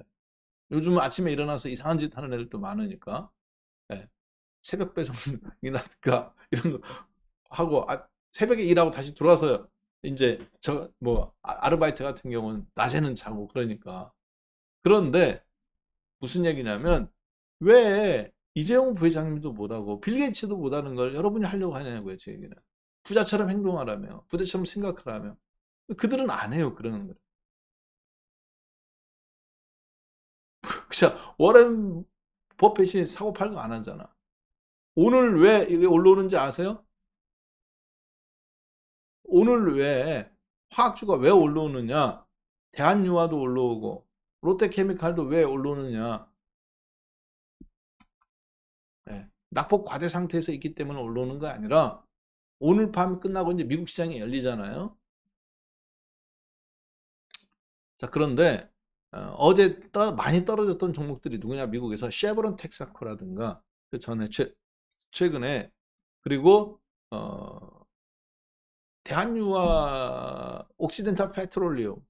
요즘 아침에 일어나서 이상한 짓 하는 애들도 많으니까. 예. 새벽 배송이라든가 이런 거 하고, 새벽에 일하고 다시 들어와서 이제 아르바이트 같은 경우는 낮에는 자고 그러니까. 그런데 무슨 얘기냐면, 왜 이재용 부회장님도 못하고 빌 게이츠도 못하는 걸 여러분이 하려고 하냐고요, 제 얘기는. 부자처럼 행동하라며, 부자처럼 생각하라며. 그들은 안 해요, 그러는 거. 그냥 워렌 버핏이 사고 팔고 안 하잖아. 오늘 왜 이게 올라오는지 아세요? 오늘 왜 화학주가 왜 올라오느냐? 대한유화도 올라오고 롯데케미칼도 왜 올라오느냐? 예, 낙폭 과대 상태에서 있기 때문에 올라오는 거 아니라 오늘 밤 끝나고 이제 미국 시장이 열리잖아요. 자, 그런데 어제 많이 떨어졌던 종목들이 누구냐? 미국에서 쉐브론 텍사코라든가 그 전에 최근에 그리고 대한유화 옥시덴탈 페트롤리움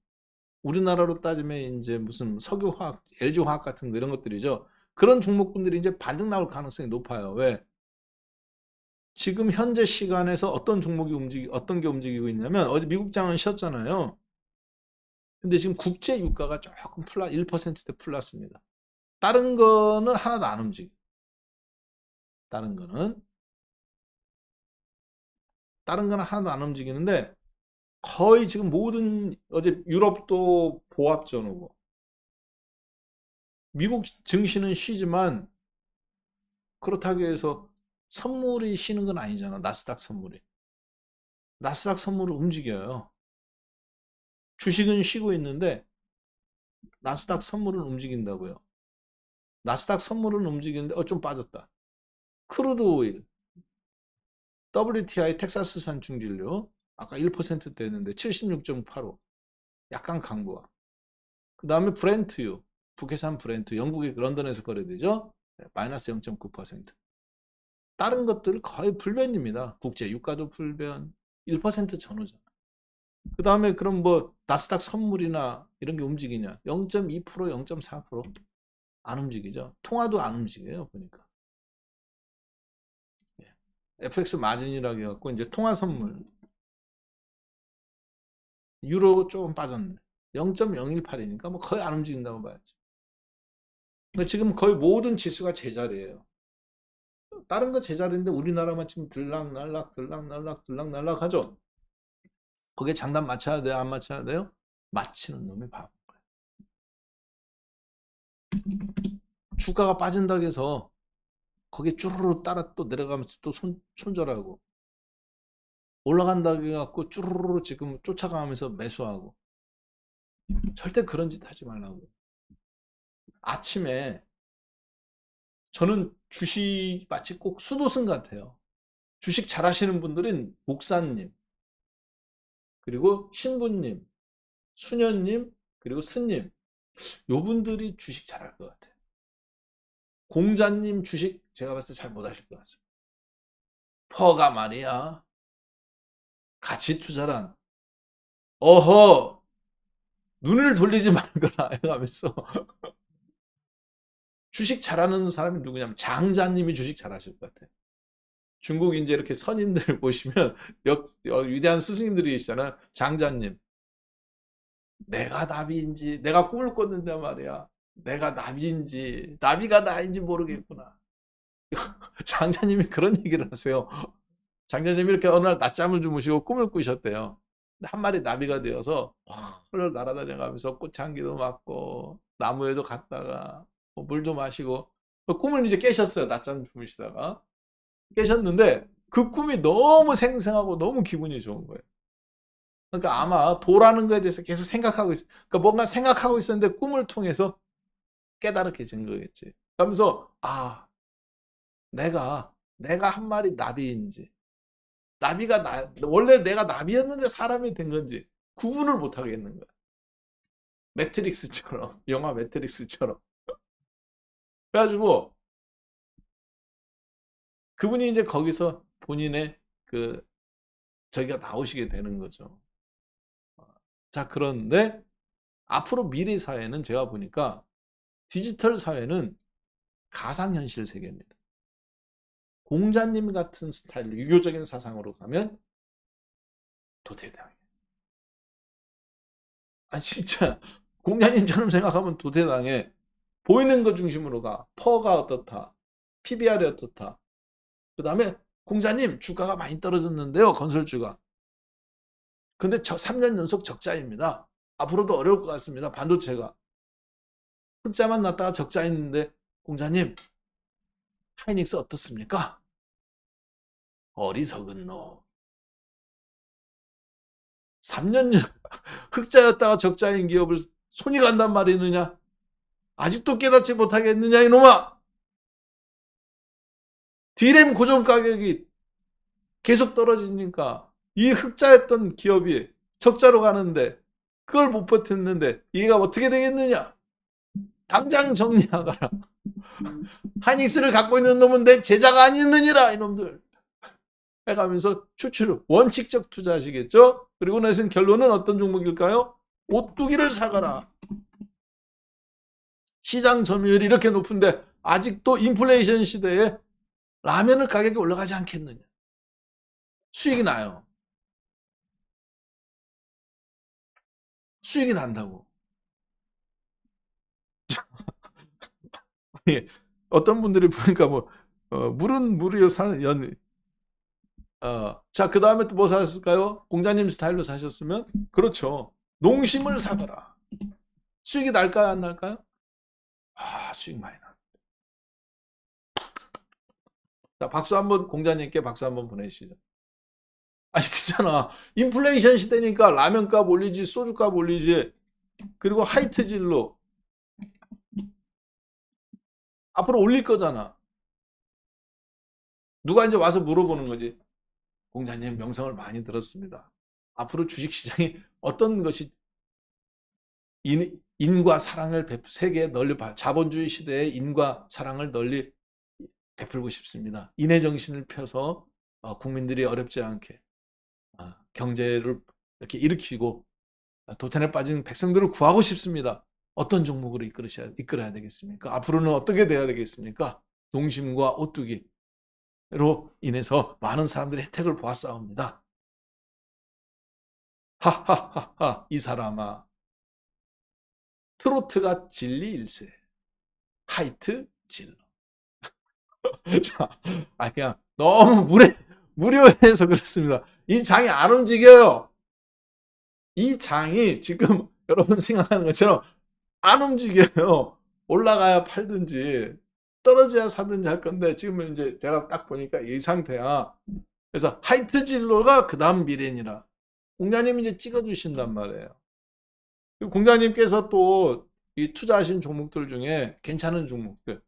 우리나라로 따지면 이제 무슨 석유화학, LG화학 같은 거 이런 것들이죠. 그런 종목군들이 이제 반등 나올 가능성이 높아요. 왜? 지금 현재 시간에서 어떤 게 움직이고 있냐면 어제 미국장은 쉬었잖아요. 근데 지금 국제 유가가 조금 1%대 풀렸습니다. 다른 거는 하나도 안 움직여. 다른 거는 다른 거는 하나도 안 움직이는데 거의 지금 모든 어제 유럽도 보합 전후고 미국 증시는 쉬지만 그렇다고 해서 선물이 쉬는 건 아니잖아. 나스닥 선물이. 나스닥 선물은 움직여요. 주식은 쉬고 있는데 나스닥 선물은 움직인다고요. 나스닥 선물은 움직이는데 좀 빠졌다. 크루드 오일, WTI 텍사스산 중진료 아까 1%대였는데 76.85 약간 강보와. 그 다음에 브렌트유 북해산 브렌트 영국의 런던에서 거래되죠. 마이너스 0.9%. 다른 것들 거의 불변입니다. 국제 유가도 불변 1% 전후잖아. 그 다음에 그럼 뭐 나스닥 선물이나 이런 게 움직이냐? 0.2%, 0.4%안 움직이죠. 통화도 안 움직여요. 보니까. FX 마진이라고 해갖고 이제 통화 선물 유로 조금 빠졌네. 0.018이니까 뭐 거의 안 움직인다고 봐야지. 근데 지금 거의 모든 지수가 제자리예요. 다른 거 제자리인데 우리나라만 지금 들락날락 들락날락 들락날락 하죠. 거기에 장단 맞춰야 돼요? 안 맞춰야 돼요? 맞히는 놈이 바보. 주가가 빠진다고 해서 거기에 쭈루루 따라 또 내려가면서 또 손절하고 올라간다고 해갖고 쭈루루 지금 쫓아가면서 매수하고 절대 그런 짓 하지 말라고. 아침에 저는 주식 마치 꼭 수도승 같아요. 주식 잘하시는 분들은 목사님, 그리고 신부님, 수녀님, 그리고 스님. 요 분들이 주식 잘할 것 같아요. 공자님 주식 제가 봤을 때 잘 못하실 것 같습니다. 퍼가 말이야. 가치 투자란 어허 눈을 돌리지 말거라 하면서 주식 잘하는 사람이 누구냐면 장자님이 주식 잘하실 것 같아요. 중국 이제 이렇게 선인들 보시면 위대한 스승님들이 계시잖아요. 장자님. 내가 나비인지 내가 꿈을 꿨는데 말이야. 내가 나비인지 나비가 나인지 모르겠구나. 장자님이 그런 얘기를 하세요. 장자님이 이렇게 어느 날 낮잠을 주무시고 꿈을 꾸셨대요. 한 마리 나비가 되어서 헐 날아다녀 가면서 꽃향기도 맡고 나무에도 갔다가 물도 마시고 꿈을 이제 깨셨어요. 낮잠 주무시다가 깨셨는데 그 꿈이 너무 생생하고 너무 기분이 좋은 거예요. 그러니까 아마 도라는 거에 대해서 계속 생각하고 있어. 그러니까 뭔가 생각하고 있었는데 꿈을 통해서 깨달게 된 거겠지. 그러면서 내가 한 마리 나비인지 나비가 원래 내가 나비였는데 사람이 된 건지 구분을 못 하겠는 거야. 매트릭스처럼 영화 매트릭스처럼. 그래가지고 그분이 이제 거기서 본인의 그 저기가 나오시게 되는 거죠. 자, 그런데 앞으로 미래 사회는 제가 보니까 디지털 사회는 가상현실 세계입니다. 공자님 같은 스타일로 유교적인 사상으로 가면 도태당해. 아, 진짜 공자님처럼 생각하면 도태당해. 보이는 것 중심으로 가. 퍼가 어떻다. PBR이 어떻다. 그 다음에 공자님 주가가 많이 떨어졌는데요. 건설주가. 근데 3년 연속 적자입니다. 앞으로도 어려울 것 같습니다. 반도체가. 흑자만 났다가 적자했는데 공자님 하이닉스 어떻습니까? 어리석은 놈. 3년 흑자였다가 적자인 기업을 손이 간단 말이느냐? 아직도 깨닫지 못하겠느냐 이놈아. D램 고정 가격이 계속 떨어지니까 이 흑자였던 기업이 적자로 가는데 그걸 못 버텼는데 이해가 어떻게 되겠느냐? 당장 정리하거라. 하이닉스를 갖고 있는 놈은 내 제자가 아니느니라 이놈들. 해가면서 추출 원칙적 투자하시겠죠? 그리고 나서 결론은 어떤 종목일까요? 오뚜기를 사가라. 시장 점유율이 이렇게 높은데 아직도 인플레이션 시대에 라면을 가격이 올라가지 않겠느냐. 수익이 나요. 수익이 난다고. 어떤 분들이 보니까 뭐 물은 물이요 사는 연. 자, 그 다음에 또 뭐 사셨을까요? 공자님 스타일로 사셨으면 그렇죠. 농심을 사거라. 수익이 날까요, 안 날까요? 수익 많이 나. 자, 박수 한번 공자님께 박수 한번 보내시죠. 아니, 그렇잖아. 인플레이션 시대니까 라면값 올리지, 소주값 올리지, 그리고 하이트 진로 앞으로 올릴 거잖아. 누가 이제 와서 물어보는 거지. 공자님 명성을 많이 들었습니다. 앞으로 주식시장이 어떤 것이 인과 사랑을 세계에 널리 자본주의 시대에 인과 사랑을 널리 베풀고 싶습니다. 인의 정신을 펴서 국민들이 어렵지 않게 경제를 이렇게 일으키고 도탄에 빠진 백성들을 구하고 싶습니다. 어떤 종목으로 이끌어야 되겠습니까? 앞으로는 어떻게 돼야 되겠습니까? 농심과 오뚜기로 인해서 많은 사람들이 혜택을 보았사옵니다. 하하하하, 이 사람아. 트로트가 진리일세. 하이트 진로. 자, 그냥 너무 무료해서 그렇습니다. 이 장이 안 움직여요. 이 장이 지금 여러분 생각하는 것처럼 안 움직여요. 올라가야 팔든지 떨어져야 사든지 할 건데 지금은 이제 제가 딱 보니까 이 상태야. 그래서 하이트 진로가 그 다음 미래니라. 공자님이 이제 찍어주신단 말이에요. 그리고 공자님께서 또 이 투자하신 종목들 중에 괜찮은 종목들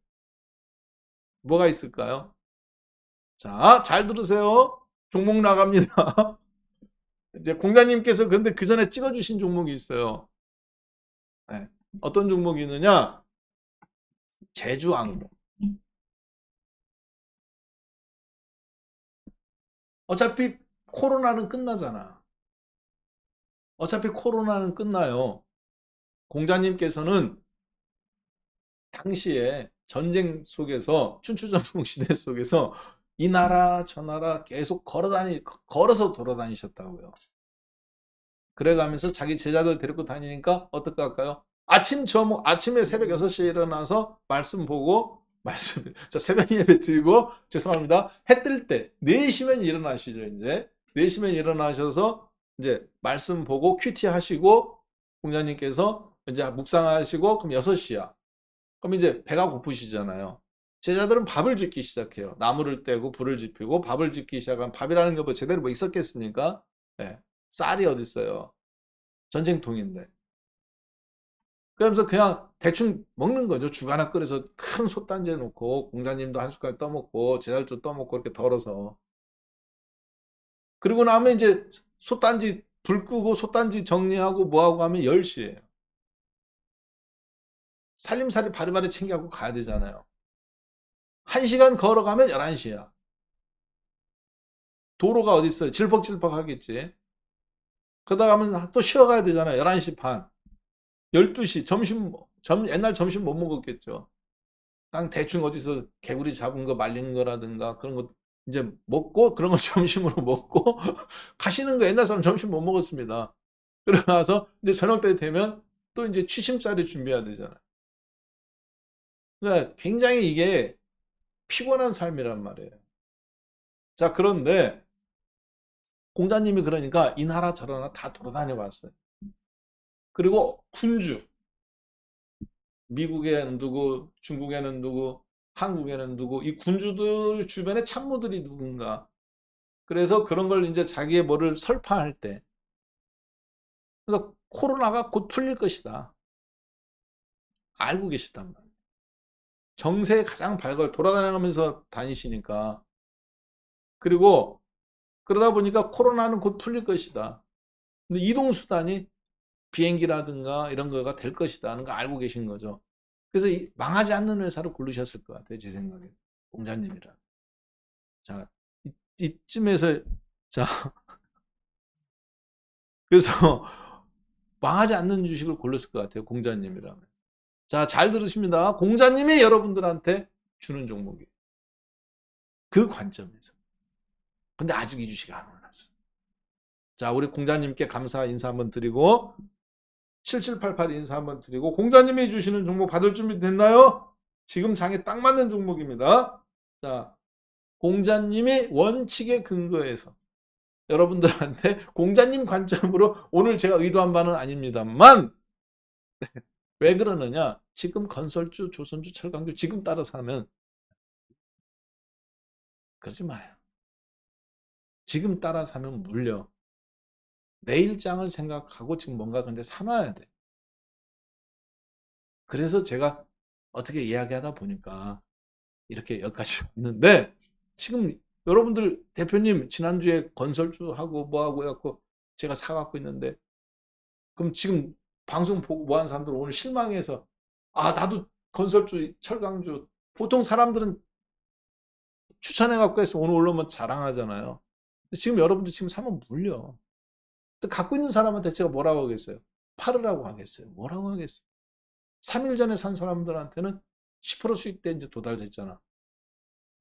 뭐가 있을까요? 자, 잘 들으세요. 종목 나갑니다. 이제 공자님께서 근데 그 전에 찍어주신 종목이 있어요. 네. 어떤 종목이 있느냐? 제주항공. 어차피 코로나는 끝나잖아. 어차피 코로나는 끝나요. 공자님께서는 당시에 전쟁 속에서 춘추전국 시대 속에서 이 나라 저 나라 계속 걸어서 돌아다니셨다고요. 그래가면서 자기 제자들 데리고 다니니까 어떨까 할까요? 아침에 새벽 6시에 일어나서 말씀 보고 자, 새벽 예배 드리고 죄송합니다. 해 뜰 때 4시면 일어나시죠. 이제 4시면 일어나셔서 이제 말씀 보고 큐티 하시고 공자님께서 이제 묵상하시고 그럼 6시야. 그럼 이제 배가 고프시잖아요. 제자들은 밥을 짓기 시작해요. 나무를 떼고 불을 지피고 밥을 짓기 시작하면 밥이라는 게 뭐 제대로 뭐 있었겠습니까? 네. 쌀이 어디 있어요. 전쟁통인데. 그러면서 그냥 대충 먹는 거죠. 죽 하나 끓여서 큰 솥단지에 놓고 공자님도 한 숟갈 떠먹고 제자들도 떠먹고 이렇게 덜어서. 그리고 나면 이제 솥단지 불 끄고 솥단지 정리하고 뭐하고 하면 10시예요. 살림살이 바리바리 챙겨갖고 가야 되잖아요. 1시간 걸어가면 11시야. 도로가 어디 있어요? 질퍽질퍽 하겠지. 그러다 가면 또 쉬어가야 되잖아요. 11시 반, 12시, 옛날 점심 못 먹었겠죠. 그냥 대충 어디서 개구리 잡은 거 말린 거라든가 그런 거 이제 먹고, 그런 거 점심으로 먹고 가시는 거. 옛날 사람 점심 못 먹었습니다. 그러고 나서 이제 저녁 때 되면 또 이제 취침자리 준비해야 되잖아요. 그러니까 굉장히 이게 피곤한 삶이란 말이에요. 자, 그런데 공자님이 그러니까 이 나라 저 나라 다 돌아다녀 봤어요. 그리고 군주, 미국에는 누구, 중국에는 누구, 한국에는 누구, 이 군주들 주변에 참모들이 누군가. 그래서 그런 걸 이제 자기의 뭐를 설파할 때, 그러니까 코로나가 곧 풀릴 것이다, 알고 계시단 말이에요. 정세에 가장 밝아요. 돌아다니면서 다니시니까. 그리고 그러다 보니까 코로나는 곧 풀릴 것이다. 근데 이동수단이 비행기라든가 이런 거가 될 것이다 하는 거 알고 계신 거죠. 그래서 망하지 않는 회사를 고르셨을 것 같아요. 제 생각에. 공자님이라. 자, 이쯤에서, 자, 그래서 망하지 않는 주식을 골랐을 것 같아요. 공자님이라면. 자, 잘 들으십니다. 공자님이 여러분들한테 주는 종목이에요. 그 관점에서. 근데 아직 이 주식이 안 올랐어. 자, 우리 공자님께 감사 인사 한번 드리고, 7788 인사 한번 드리고, 공자님이 주시는 종목 받을 준비 됐나요? 지금 장에 딱 맞는 종목입니다. 자, 공자님이 원칙에 근거해서 여러분들한테 공자님 관점으로, 오늘 제가 의도한 바는 아닙니다만, 왜 그러느냐, 지금 건설주, 조선주, 철강주 지금 따라 사면 그러지 마요. 지금 따라 사면 물려. 내일장을 생각하고 지금 뭔가 근데 사놔야 돼. 그래서 제가 어떻게 이야기하다 보니까 이렇게 여기까지 왔는데, 지금 여러분들 대표님 지난주에 건설주 하고 뭐하고 해갖고 제가 사갖고 있는데, 그럼 지금 방송 보고 뭐하는 사람들 오늘 실망해서, 아 나도 건설주, 철강주, 보통 사람들은 추천해갖고 해서 오늘 올라오면 자랑하잖아요. 지금 여러분들 지금 사면 물려. 갖고 있는 사람한테 제가 뭐라고 하겠어요? 팔으라고 하겠어요? 뭐라고 하겠어요? 3일 전에 산 사람들한테는 10% 수익대 이제 도달됐잖아.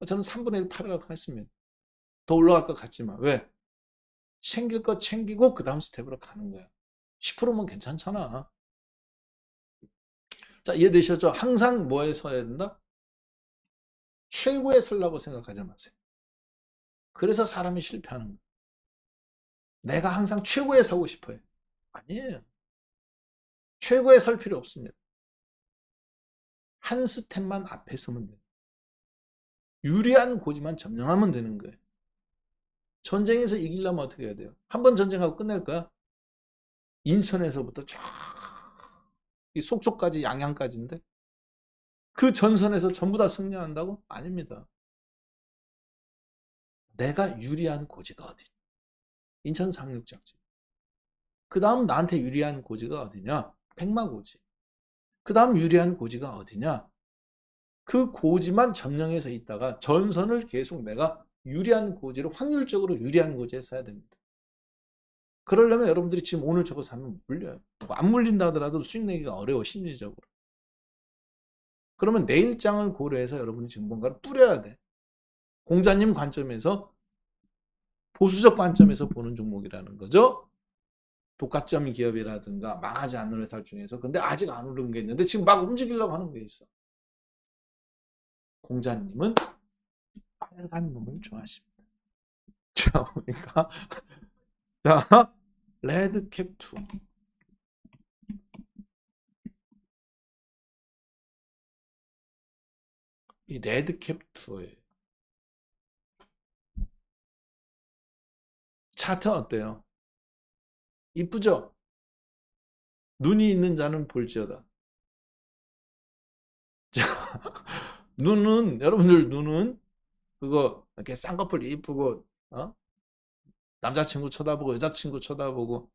저는 3분의 1 팔으라고 했습니다. 더 올라갈 것 같지만. 왜? 챙길 거 챙기고 그 다음 스텝으로 가는 거야. 10%면 괜찮잖아. 자, 이해되셨죠? 항상 뭐에 서야 된다? 최고에 서려고 생각하지 마세요. 그래서 사람이 실패하는 거야. 내가 항상 최고에 서고 싶어요. 아니에요. 최고에 설 필요 없습니다. 한 스텝만 앞에 서면 돼요. 유리한 고지만 점령하면 되는 거예요. 전쟁에서 이기려면 어떻게 해야 돼요? 한 번 전쟁하고 끝낼 거야? 인천에서부터 쫙 이 속초까지, 양양까지인데 그 전선에서 전부 다 승리한다고? 아닙니다. 내가 유리한 고지가 어디? 인천 상륙작전. 그 다음 나한테 유리한 고지가 어디냐? 백마고지. 그 다음 유리한 고지가 어디냐? 그 고지만 점령해서 있다가 전선을 계속 내가 유리한 고지를, 확률적으로 유리한 고지에 써야 됩니다. 그러려면 여러분들이 지금 오늘 저거 사면 물려요. 안 물린다 하더라도 수익 내기가 어려워, 심리적으로. 그러면 내일장을 고려해서 여러분이 지금 뭔가를 뿌려야 돼. 공자님 관점에서, 보수적 관점에서 보는 종목이라는 거죠. 독과점 기업이라든가 망하지 않는 회사 중에서. 근데 아직 안 오른 게 있는데 지금 막 움직이려고 하는 게 있어. 공자님은 빨간 놈을 좋아하십니다. 자, 그러니까 자, 레드캡 2. 이 레드캡 2에 차트 어때요? 이쁘죠? 눈이 있는 자는 볼지어다. 자, 눈은, 여러분들 눈은 그거 이렇게 쌍꺼풀 이쁘고, 남자친구 쳐다보고 여자친구 쳐다보고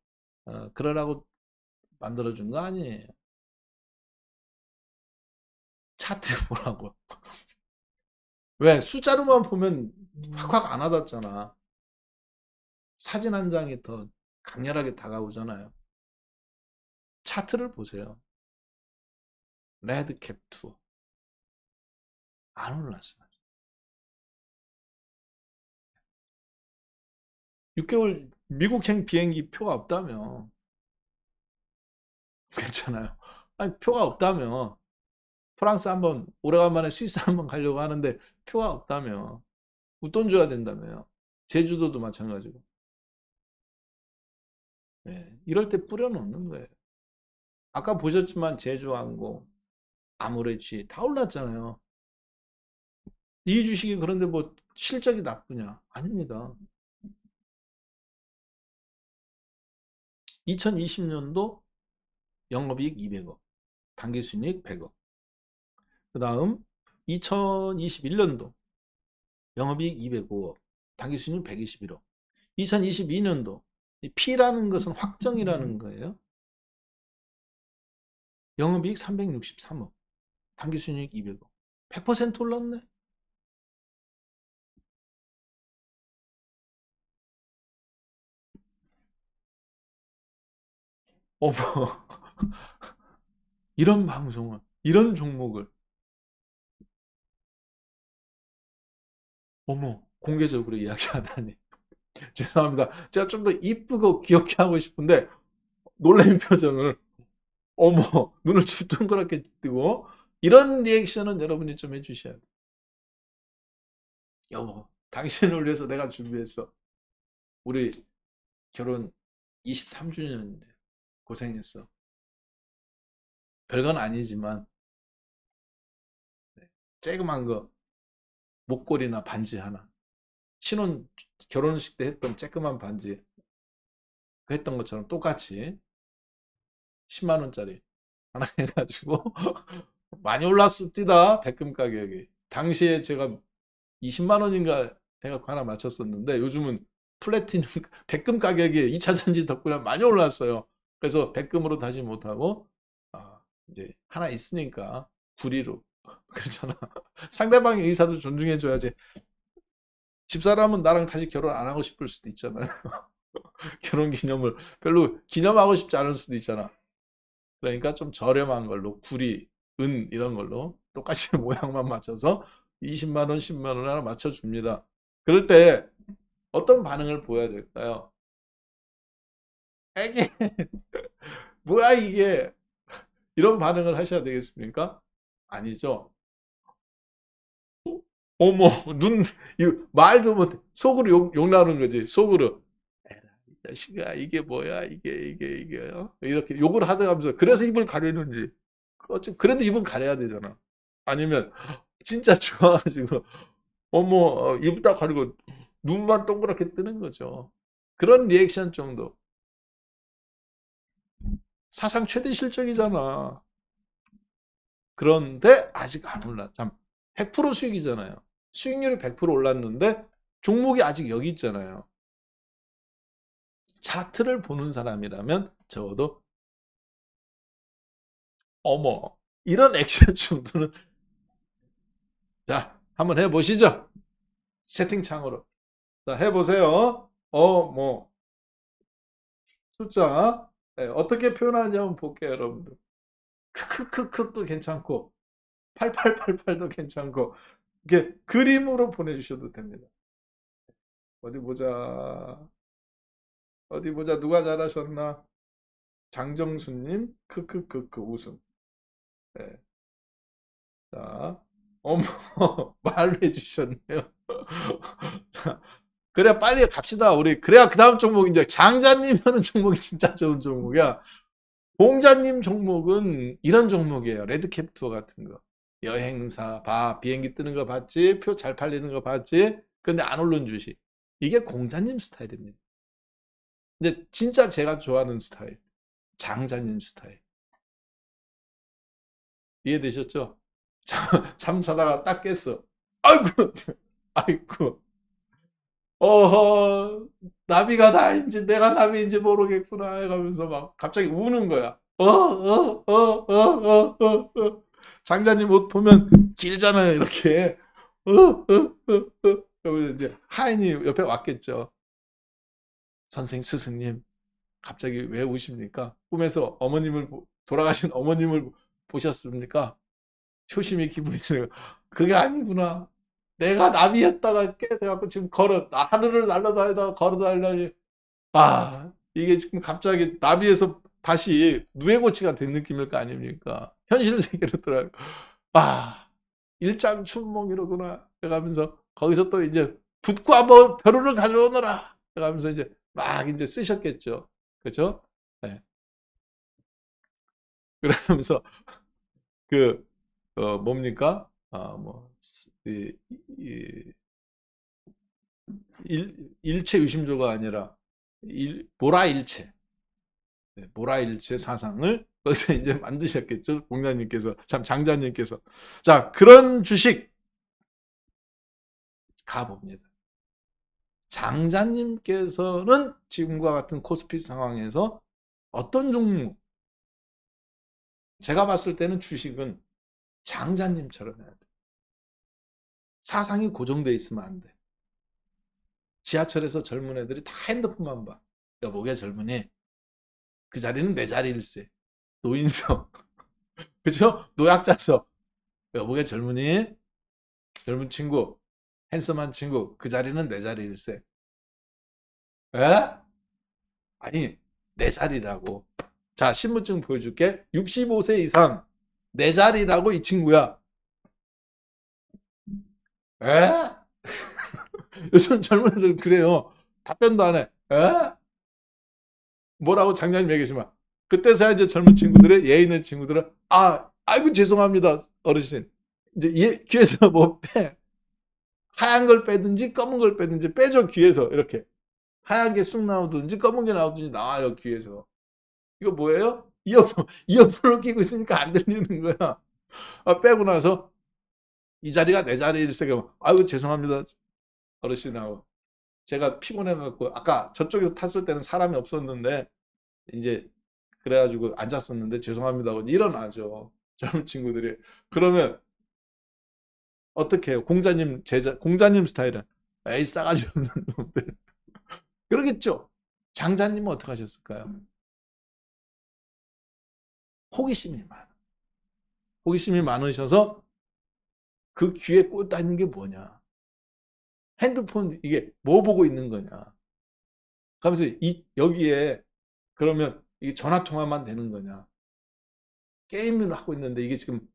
그러라고 만들어준 거 아니에요. 차트 보라고. 왜? 숫자로만 보면 확확 안 와닿잖아. 사진 한 장이 더 강렬하게 다가오잖아요. 차트를 보세요. 레드캡 투어 안 올랐어요. 6개월 미국행 비행기 표가 없다며. 괜찮아요. 아니, 표가 없다며. 프랑스 한번 오래간만에 스위스 한번 가려고 하는데 표가 없다며. 웃돈 줘야 된다며요. 제주도도 마찬가지고. 네, 이럴 때 뿌려놓는 거예요. 아까 보셨지만 제주항공, 아모레치 다 올랐잖아요. 이 주식이 그런데 뭐 실적이 나쁘냐? 아닙니다. 2020년도 영업이익 200억, 당기순이익 100억. 그 다음 2021년도 영업이익 205억, 당기순이익 121억. 2022년도 P라는 것은 확정이라는 거예요. 영업이익 363억, 당기순이익 200억. 100% 올랐네. 어머, 이런 방송을, 이런 종목을, 어머, 공개적으로 이야기하다니. 죄송합니다. 제가 좀 더 이쁘고 귀엽게 하고 싶은데, 놀란 표정을, 어머, 눈을 좀 동그랗게 뜨고, 이런 리액션은 여러분이 좀 해주셔야 돼요. 여보, 당신을 위해서 내가 준비했어. 우리 결혼 23주년인데, 고생했어. 별건 아니지만, 쬐그만 거, 목걸이나 반지 하나. 신혼, 결혼식 때 했던 쬐그만 반지, 그 했던 것처럼 똑같이 10만 원짜리 하나 해가지고 많이 올랐습니다. 백금 가격이. 당시에 제가 20만 원인가 해갖고 하나 맞췄었는데 요즘은 플래티늄 백금 가격이 2차 전지 덕분에 많이 올랐어요. 그래서 백금으로 다시 못하고 이제 하나 있으니까 구리로 그렇잖아. 상대방의 의사도 존중해줘야지. 집사람은 나랑 다시 결혼 안 하고 싶을 수도 있잖아요. 결혼 기념을 별로 기념하고 싶지 않을 수도 있잖아. 그러니까 좀 저렴한 걸로 구리, 은 이런 걸로 똑같이 모양만 맞춰서 20만 원, 10만 원 하나 맞춰줍니다. 그럴 때 어떤 반응을 보여야 될까요? 에게 뭐야 이게 이런 반응을 하셔야 되겠습니까? 아니죠. 어머 눈 말도 못해 속으로 욕 나오는 거지 속으로 에라 이 자식아 이게 뭐야 이게요 이렇게 욕을 하다가면서 그래서 입을 가리는지 그래도 입은 가려야 되잖아. 아니면 진짜 좋아가지고 어머 입 딱 가리고 눈만 동그랗게 뜨는 거죠. 그런 리액션 정도. 사상 최대 실적이잖아. 그런데 아직 안 올라. 참 100% 수익이잖아요. 수익률이 100% 올랐는데 종목이 아직 여기 있잖아요. 차트를 보는 사람이라면 적어도 어머 이런 액션 정도는 자 한번 해보시죠. 채팅창으로 자 해보세요. 뭐 숫자 어떻게 표현하는지 한번 볼게요 여러분들. 크크크크도 괜찮고 8888도 괜찮고 이렇게 그림으로 보내주셔도 됩니다. 어디 보자 어디 보자 누가 잘하셨나. 장정수님 크크크크 웃음. 네. 자 어머 말로 해주셨네요. 자, 그래 빨리 갑시다 우리. 그래야 그 다음 종목 이제 장자님 하는 종목이 진짜 좋은 종목이야. 공자님 종목은 이런 종목이에요. 레드캡 투어 같은 거. 여행사, 비행기 뜨는 거 봤지? 표 잘 팔리는 거 봤지? 근데 안 오른 주식. 이게 공자님 스타일입니다. 이제 진짜 제가 좋아하는 스타일. 장자님 스타일. 이해되셨죠? 잠 자다가 딱 깼어. 아이고, 아이고. 어허, 나비가 나인지 내가 나비인지 모르겠구나 해가면서 막 갑자기 우는 거야. 장자님 옷 보면 길잖아요, 이렇게. 그러면 이제 하인이 옆에 왔겠죠. 선생, 스승님, 갑자기 왜 우십니까? 꿈에서 돌아가신 어머님을 보셨습니까? 효심이 기분이 들어요. 그게 아니구나. 내가 나비였다가 깨져갖고 지금 하늘을 날아다니다가 걸어다니다니. 아, 이게 지금 갑자기 나비에서 다시 누에고치가 된 느낌일 거 아닙니까? 현실 세계로 들어요. 아, 일장춘몽이로구나. 그러면서 거기서 또 이제 붓과 뭐 벼루를 가져오너라. 그러면서 이제 막 이제 쓰셨겠죠. 그죠? 네. 그러면서 그, 뭡니까? 이, 이, 일체 유심조가 아니라, 모라일체. 네, 모라일체 사상을 거기서 이제 만드셨겠죠. 공자님께서, 참 장자님께서. 자, 그런 주식 가봅니다. 장자님께서는 지금과 같은 코스피 상황에서 어떤 종목, 제가 봤을 때는 주식은 장자님처럼 해야 돼. 사상이 고정돼 있으면 안 돼. 지하철에서 젊은 애들이 다 핸드폰만 봐. 여보게 젊은이, 그 자리는 내 자리일세. 노인성, 그죠? 노약자석. 여보게 젊은이, 젊은 친구, 핸섬한 친구, 그 자리는 내 자리일세. 에? 아니, 내 자리라고. 자, 신분증 보여줄게. 65세 이상 내 자리라고 이 친구야. 에? 요즘 젊은 애들 그래요. 답변도 안 해. 에? 뭐라고 장장님 얘기하시면 그때서야 이제 젊은 친구들의 예의 있는 친구들은 아이고 죄송합니다 어르신 이제 귀에서 뭐 빼. 하얀 걸 빼든지 검은 걸 빼든지 빼죠. 귀에서 이렇게 하얀 게 쑥 나오든지 검은 게 나오든지 나와요 귀에서. 이거 뭐예요? 이어폰을 끼고 있으니까 안 들리는 거야. 빼고 나서 이 자리가 내 자리일세. 아이고 죄송합니다 어르신하고 제가 피곤해갖고 아까 저쪽에서 탔을 때는 사람이 없었는데 이제 그래가지고 앉았었는데 죄송합니다 하고 일어나죠. 젊은 친구들이. 그러면 어떻게 해요? 공자님 스타일은 에이 싸가지 없는 놈들. 그러겠죠. 장자님은 어떻게 하셨을까요? 호기심이 많아. 호기심이 많으셔서 그 귀에 꽂아 있는 게 뭐냐? 핸드폰 이게 뭐 보고 있는 거냐? 그러면서 여기에 그러면 이게 전화 통화만 되는 거냐? 게임을 하고 있는데 이게 지금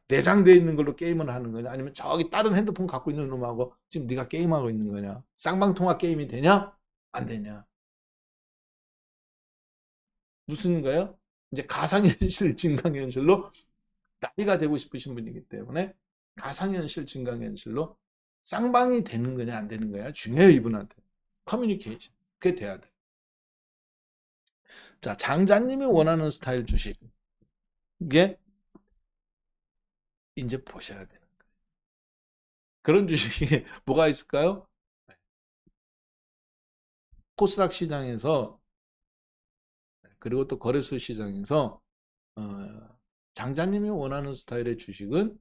내장되어 있는 걸로 게임을 하는 거냐? 아니면 저기 다른 핸드폰 갖고 있는 놈하고 지금 네가 게임하고 있는 거냐? 쌍방통화 게임이 되냐? 안 되냐? 무슨 거예요? 이제 가상현실, 증강현실로 나비가 되고 싶으신 분이기 때문에 가상현실, 증강현실로 쌍방이 되는 거냐 안 되는 거냐 중요해요. 이분한테. 커뮤니케이션. 그게 돼야 돼. 자, 장자님이 원하는 스타일 주식. 이게 이제 보셔야 되는 거예요. 그런 주식이 뭐가 있을까요? 코스닥 시장에서 그리고 또 거래소 시장에서 장자님이 원하는 스타일의 주식은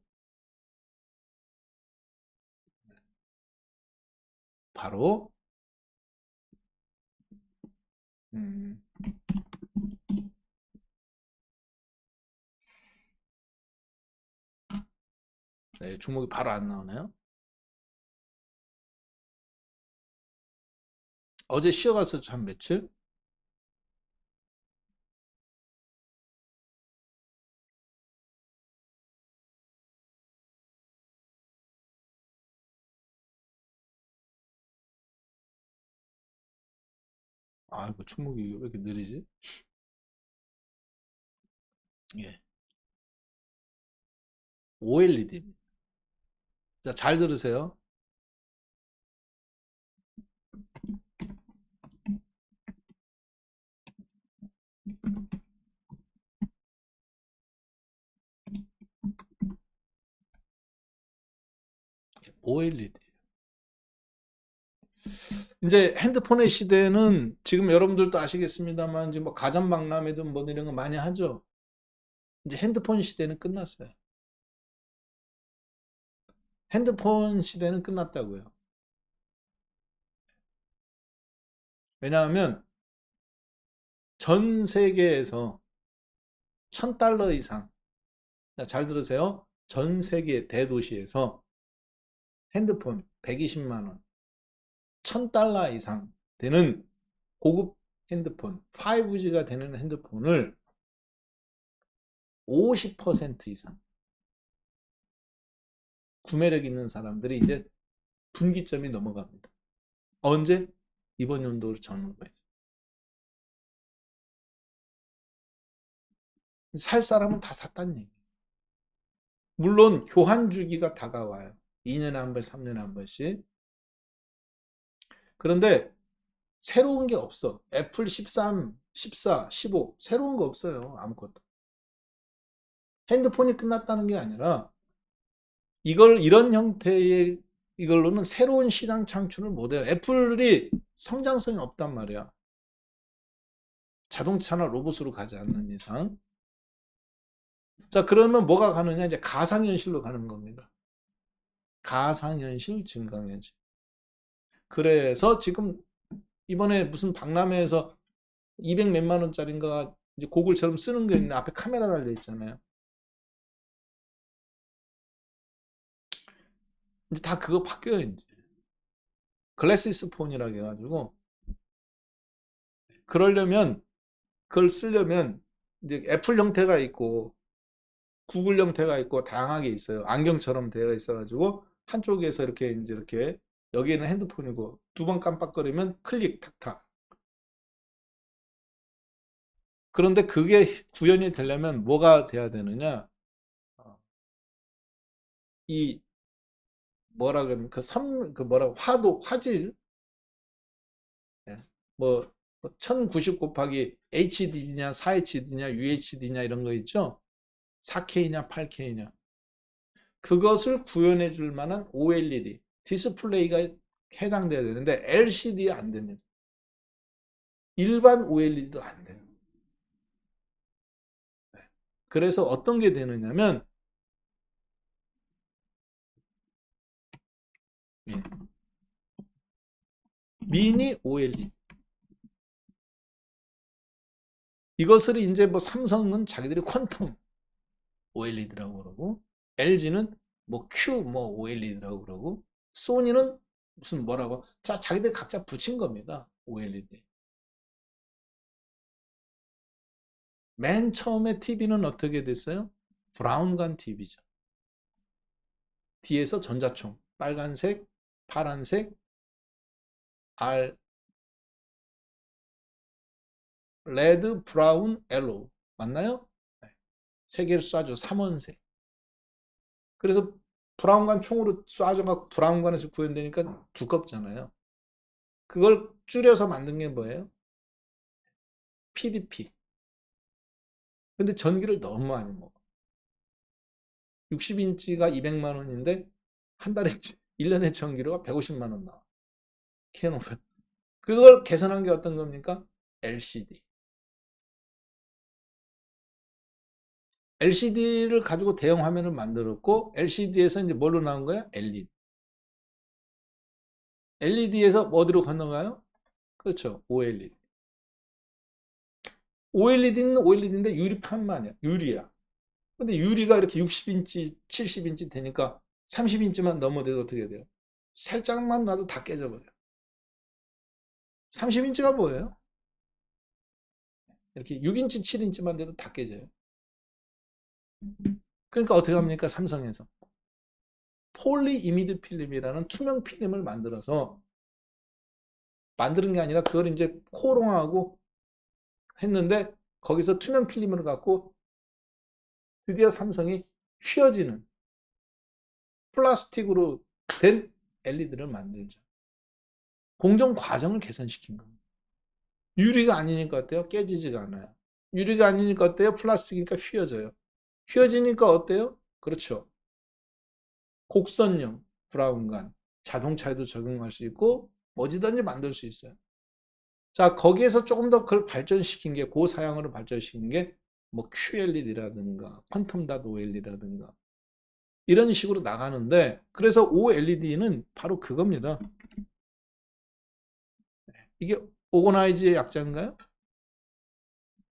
바로 네, 종목이 바로 안 나오네요. 어제 쉬어갔었죠, 한 며칠. 이거 종목이 왜 이렇게 느리지? 예. OLED입니다. 자, 잘 들으세요. OLED. 이제 핸드폰의 시대는 지금 여러분들도 아시겠습니다만 지금 뭐 가전 박람회든 뭐 이런 거 많이 하죠. 이제 핸드폰 시대는 끝났어요. 핸드폰 시대는 끝났다고요. 왜냐하면 전 세계에서 $1,000 이상, 잘 들으세요. 전 세계 대도시에서 핸드폰 120만 원, $1,000 이상 되는 고급 핸드폰, 5G가 되는 핸드폰을 50% 이상 구매력 있는 사람들이 이제 분기점이 넘어갑니다. 언제? 이번 연도를 전후에서. 살 사람은 다 샀다는 얘기. 물론 교환 주기가 다가와요. 2년에 한 번, 3년에 한 번씩. 그런데 새로운 게 없어. 애플 13, 14, 15 새로운 거 없어요. 아무것도. 핸드폰이 끝났다는 게 아니라 이걸 이런 형태의 이걸로는 새로운 시장 창출을 못해요. 애플이 성장성이 없단 말이야. 자동차나 로봇으로 가지 않는 이상. 자, 그러면 뭐가 가느냐? 이제 가상현실로 가는 겁니다. 가상현실, 증강현실. 그래서 지금 이번에 무슨 박람회에서 200 몇만 원짜리인가 이제 고글처럼 쓰는 게 있는데 앞에 카메라 달려 있잖아요. 이제 다 그거 바뀌어요, 이제. 글래시스 폰이라고 해가지고. 그러려면, 그걸 쓰려면 이제 애플 형태가 있고 구글 형태가 있고 다양하게 있어요. 안경처럼 되어 있어가지고 한쪽에서 이렇게 이제 이렇게 여기는 핸드폰이고 두 번 깜빡거리면 클릭 탁탁. 그런데 그게 구현이 되려면 뭐가 돼야 되느냐? 이 뭐라 그러면 그 뭐라 화도 화질 뭐 1090 곱하기 HD냐 4HD냐 UHD냐 이런 거 있죠? 4K냐 8K냐 그것을 구현해 줄 만한 OLED 디스플레이가 해당돼야 되는데 LCD에 안 됩니다. 일반 OLED도 안 돼요. 그래서 어떤 게 되느냐면 미니 OLED 이것을 이제 뭐 삼성은 자기들이 퀀텀 OLED라고 그러고 LG는 뭐 Q 뭐 OLED라고 그러고 소니는 무슨 뭐라고 자 자기들 각자 붙인 겁니다. OLED. 맨 처음에 TV는 어떻게 됐어요? 브라운관 TV죠. 뒤에서 전자총 빨간색, 파란색, R 레드, 브라운, 옐로우 맞나요? 세 개를 쏴줘. 3원색. 그래서 브라운관 총으로 쏴줘가 브라운관에서 구현되니까 두껍잖아요. 그걸 줄여서 만든 게 뭐예요? PDP. 근데 전기를 너무 많이 먹어. 60인치가 200만 원인데 한 달에 1년에 전기료가 150만 원 나와. 캐논은. 그걸 개선한 게 어떤 겁니까? LCD. LCD를 가지고 대형 화면을 만들었고 LCD에서 이제 뭘로 나온 거야? LED. LED에서 어디로 건너가요? 그렇죠. OLED. OLED는 OLED인데 유리판만이야. 유리야. 근데 유리가 이렇게 60인치, 70인치 되니까 30인치만 넘어도 어떻게 돼요? 살짝만 놔도 다 깨져버려요. 30인치가 뭐예요? 이렇게 6인치, 7인치만 돼도 다 깨져요. 그러니까 어떻게 합니까? 삼성에서. 폴리 이미드 필름이라는 투명 필름을 만들어서 만드는 게 아니라 그걸 이제 코롱하고 했는데 거기서 투명 필름을 갖고 드디어 삼성이 휘어지는 플라스틱으로 된 LED를 만들죠. 공정 과정을 개선시킨 겁니다. 유리가 아니니까 어때요? 깨지지가 않아요. 유리가 아니니까 어때요? 플라스틱이니까 휘어져요. 휘어지니까 어때요? 그렇죠. 곡선형 브라운관 자동차에도 적용할 수 있고 뭐지든지 만들 수 있어요. 자, 거기에서 조금 더 그걸 발전시킨 게 고사양으로 발전시킨 게 뭐 QLED라든가 퀀텀 닷 OLED라든가 이런 식으로 나가는데 그래서 OLED는 바로 그겁니다. 이게 오거나이즈의 약자인가요?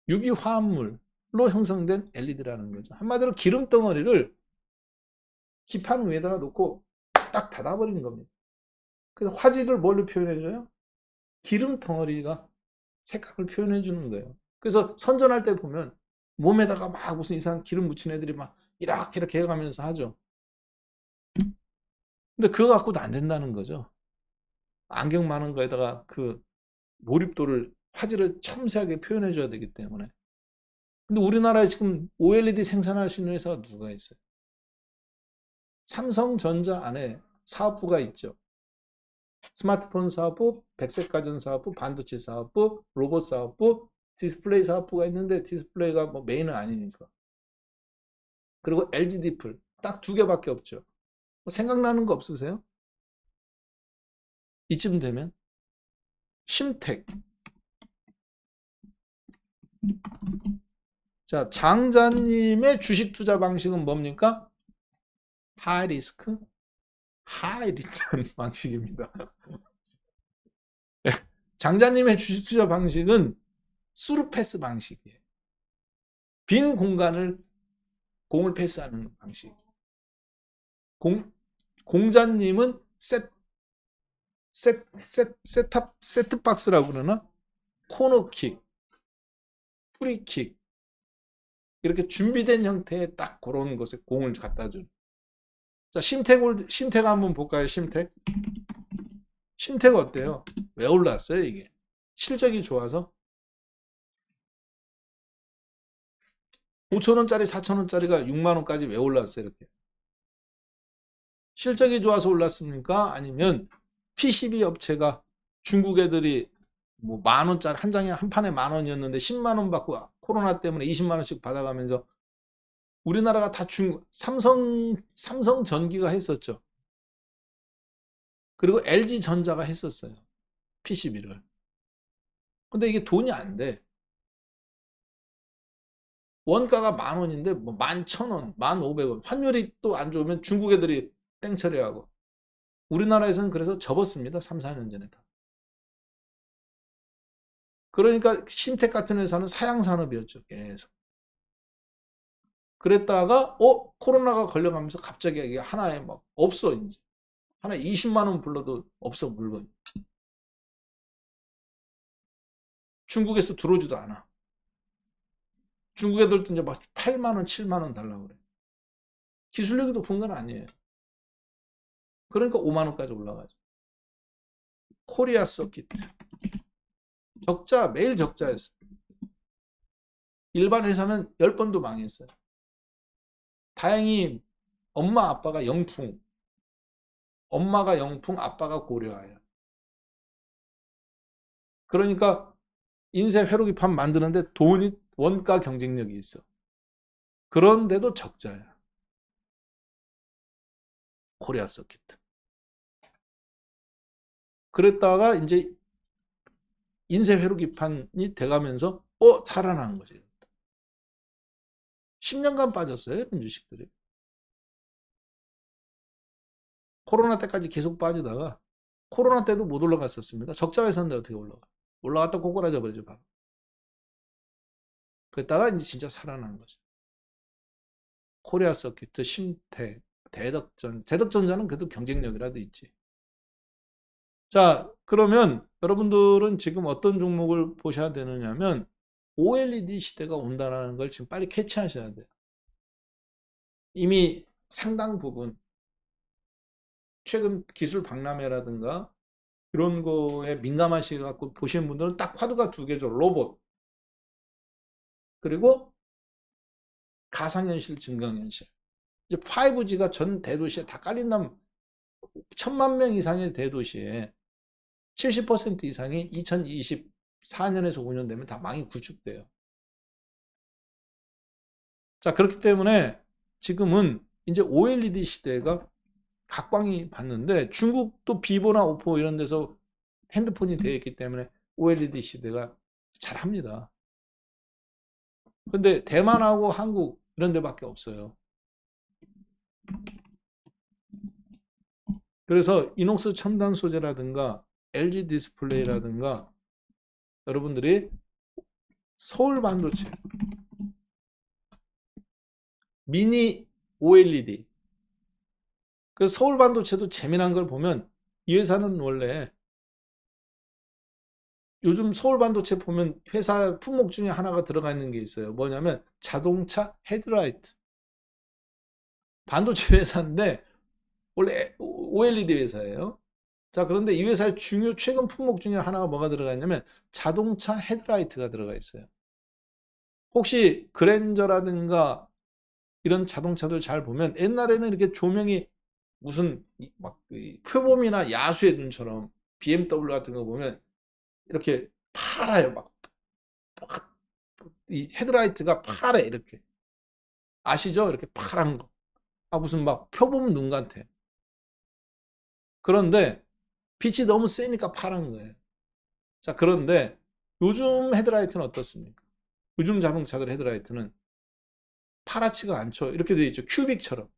유기화합물로 형성된 LED라는 거죠. 한마디로 기름 덩어리를 기판 위에다가 놓고 딱 닫아버리는 겁니다. 그래서 화질을 뭘로 표현해줘요? 기름 덩어리가 색깔을 표현해주는 거예요. 그래서 선전할 때 보면 몸에다가 막 무슨 이상한 기름 묻힌 애들이 막 이렇게 해가면서 하죠. 근데 그거 갖고도 안 된다는 거죠. 안경 많은 거에다가 그 몰입도를, 화질을 섬세하게 표현해 줘야 되기 때문에. 근데 우리나라에 지금 OLED 생산할 수 있는 회사가 누가 있어요? 삼성전자 안에 사업부가 있죠. 스마트폰 사업부, 백색가전 사업부, 반도체 사업부, 로봇 사업부, 디스플레이 사업부가 있는데 디스플레이가 뭐 메인은 아니니까. 그리고 LG 디플 딱 두 개밖에 없죠. 뭐 생각나는 거 없으세요? 이쯤 되면 심텍. 자, 장자님의 주식 투자 방식은 뭡니까? 하이 리스크, 하이 리턴 방식입니다. 장자님의 주식 투자 방식은 수루패스 방식이에요. 빈 공간을 공을 패스하는 방식. 공자님은 세트박스라고 그러나? 코너킥, 프리킥, 이렇게 준비된 형태의 딱 그런 곳에 공을 갖다 준. 자, 심택 한번 볼까요? 심택 어때요? 왜 올랐어요, 이게? 실적이 좋아서? 5천원짜리, 4천원짜리가 6만원까지 왜 올랐어요, 이렇게? 실적이 좋아서 올랐습니까? 아니면 PCB 업체가 중국 애들이 뭐 만원짜리 한 장에 한 판에 만원이었는데 10만원 받고 코로나 때문에 20만원씩 받아가면서 우리나라가 다 삼성전기가 했었죠. 그리고 LG전자가 했었어요. PCB를. 근데 이게 돈이 안 돼. 원가가 만원인데 뭐 11,000원, 1,500원. 환율이 또 안 좋으면 중국 애들이 땡처리하고. 우리나라에서는 그래서 접었습니다. 3, 4년 전에 다. 그러니까 신택 같은 회사는 사양산업이었죠. 계속. 그랬다가 코로나가 걸려가면서 갑자기 이게 하나에 막 없어 이제. 하나에 20만 원 불러도 없어 물건. 중국에서 들어오지도 않아. 중국 애들도 이제 막 8만 원, 7만 원 달라고 그래. 기술력이 높은 건 아니에요. 그러니까 5만 원까지 올라가죠. 코리아 서킷. 적자, 매일 적자였어. 일반 회사는 10번도 망했어요. 다행히 엄마 아빠가 영풍. 엄마가 영풍, 아빠가 고려하여. 그러니까 인쇄 회로기판 만드는데 돈이 원가 경쟁력이 있어. 그런데도 적자야. 코리아 서킷. 그랬다가 이제 인쇄 회로기판이 돼가면서 살아난 거지. 10년간 빠졌어요, 이런 주식들이. 코로나 때까지 계속 빠지다가 코로나 때도 못 올라갔었습니다. 적자 회사인데 어떻게 올라가? 올라갔다 꼬꾸라져 버리죠, 바로. 그랬다가 이제 진짜 살아난 거죠. 코리아 서킷, 심택, 대덕전자는 그래도 경쟁력이라도 있지. 자, 그러면 여러분들은 지금 어떤 종목을 보셔야 되느냐면 OLED 시대가 온다는 걸 지금 빨리 캐치하셔야 돼요. 이미 상당 부분 최근 기술 박람회라든가 이런 거에 민감하셔서 보시는 분들은 딱 화두가 두 개죠. 로봇 그리고 가상현실, 증강현실. 이제 5G가 전 대도시에 다 깔린다면 1,000만 명 이상의 대도시에 70% 이상이 2024년에서 5년 되면 다 망이 구축돼요. 자, 그렇기 때문에 지금은 이제 OLED 시대가 각광이 받는데 중국도 비보나 오포 이런 데서 핸드폰이 되어 있기 때문에 OLED 시대가 잘합니다. 근데 대만하고 한국 이런 데밖에 없어요. 그래서 이녹스 첨단 소재라든가 LG 디스플레이라든가 여러분들이 서울 반도체, 미니 OLED. 그 서울 반도체도 재미난 걸 보면 이 회사는 원래 요즘 서울 반도체 보면 회사 품목 중에 하나가 들어가 있는 게 있어요. 뭐냐면 자동차 헤드라이트. 반도체 회사인데 원래 OLED 회사예요. 자, 그런데 이 회사의 중요 최근 품목 중에 하나가 뭐가 들어가 있냐면 자동차 헤드라이트가 들어가 있어요. 혹시 그랜저라든가 이런 자동차들 잘 보면 옛날에는 이렇게 조명이 무슨 막 표범이나 야수의 눈처럼 BMW 같은 거 보면 이렇게 파라요. 막 이 헤드라이트가 파래 이렇게. 아시죠? 이렇게 파란 거. 아, 무슨 막 표범 눈 같아. 그런데 빛이 너무 세니까 파란 거예요. 자, 그런데 요즘 헤드라이트는 어떻습니까? 요즘 자동차들 헤드라이트는 파랗지가 않죠. 이렇게 되어 있죠. 큐빅처럼.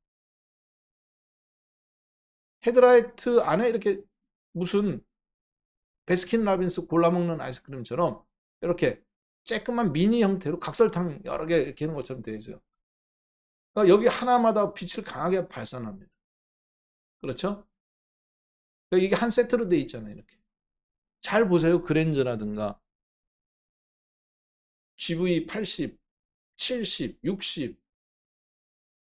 헤드라이트 안에 이렇게 무슨 베스킨라빈스 골라먹는 아이스크림처럼 이렇게 쬐끄만 미니 형태로 각설탕 여러 개 이렇게 하는 것처럼 되어 있어요. 그러니까 여기 하나마다 빛을 강하게 발산합니다. 그렇죠? 그러니까 이게 한 세트로 되어 있잖아요. 이렇게. 잘 보세요. 그랜저라든가 GV80, 70, 60,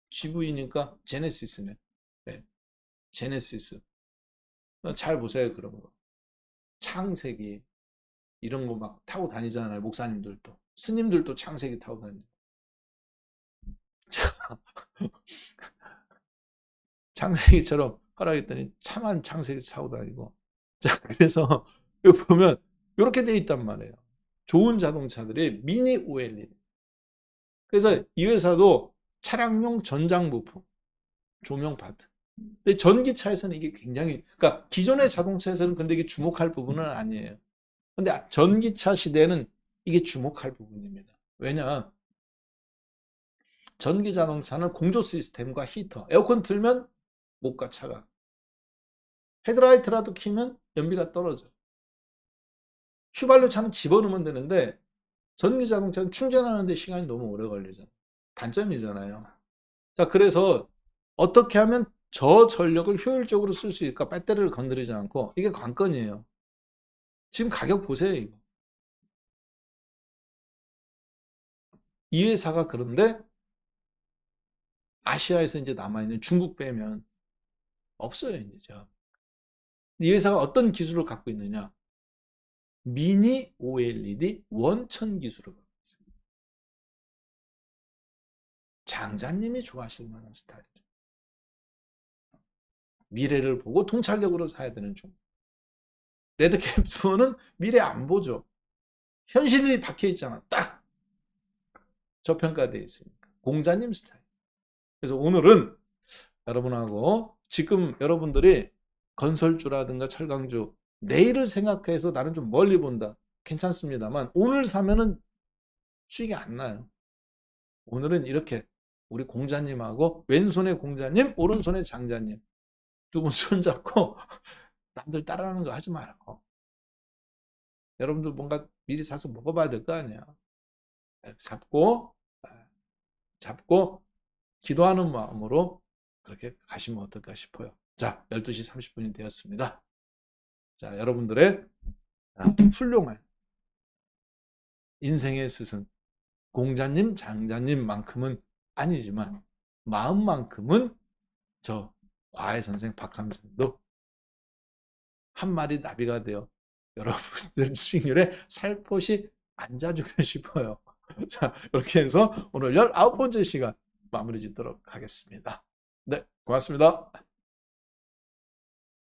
GV니까 제네시스네. 네. 제네시스. 잘 보세요. 그런 거. 창세기 이런 거 막 타고 다니잖아요. 목사님들도. 스님들도 창세기 타고 다니죠. 창세기처럼 하라했더니 참한 창세기 타고 다니고. 자, 그래서 여기 보면 이렇게 돼 있단 말이에요. 좋은 자동차들이 미니 OLED. 그래서 이 회사도 차량용 전장 부품, 조명 파트. 근데 전기차에서는 이게 굉장히, 그러니까 기존의 자동차에서는 근데 이게 주목할 부분은 아니에요. 근데 전기차 시대에는 이게 주목할 부분입니다. 왜냐? 전기 자동차는 공조 시스템과 히터, 에어컨 틀면 못 가 차가. 헤드라이트라도 키면 연비가 떨어져. 휘발유 차는 집어넣으면 되는데 전기 자동차는 충전하는데 시간이 너무 오래 걸리잖아요. 단점이잖아요. 자, 그래서 어떻게 하면 저 전력을 효율적으로 쓸 수 있을까? 배터리를 건드리지 않고. 이게 관건이에요. 지금 가격 보세요. 이거. 이 회사가 그런데 아시아에서 이제 남아있는 중국 빼면 없어요. 이제. 이 회사가 어떤 기술을 갖고 있느냐? 미니 OLED 원천 기술을 갖고 있어요. 장자님이 좋아하실 만한 스타일이죠. 미래를 보고 통찰력으로 사야 되는 중. 레드캡 투어는 미래 안 보죠. 현실이 박혀 있잖아. 딱 저평가되어 있으니까. 공자님 스타일. 그래서 오늘은 여러분하고 지금 여러분들이 건설주라든가 철강주 내일을 생각해서 나는 좀 멀리 본다. 괜찮습니다만 오늘 사면은 수익이 안 나요. 오늘은 이렇게 우리 공자님하고 왼손에 공자님, 오른손에 장자님 두 분 손잡고 남들 따라하는 거 하지 말고 여러분들 뭔가 미리 사서 먹어봐야 될 거 아니야. 잡고 기도하는 마음으로 그렇게 가시면 어떨까 싶어요. 자, 12시 30분이 되었습니다. 자, 여러분들의 훌륭한 인생의 스승 공자님, 장자님만큼은 아니지만 마음만큼은 저 과외 선생 박ham선도 한 마리 나비가 되어 여러분들 수익률에 살포시 앉아주고 싶어요. 자, 이렇게 해서 오늘 19번째 시간 마무리 짓도록 하겠습니다. 네, 고맙습니다.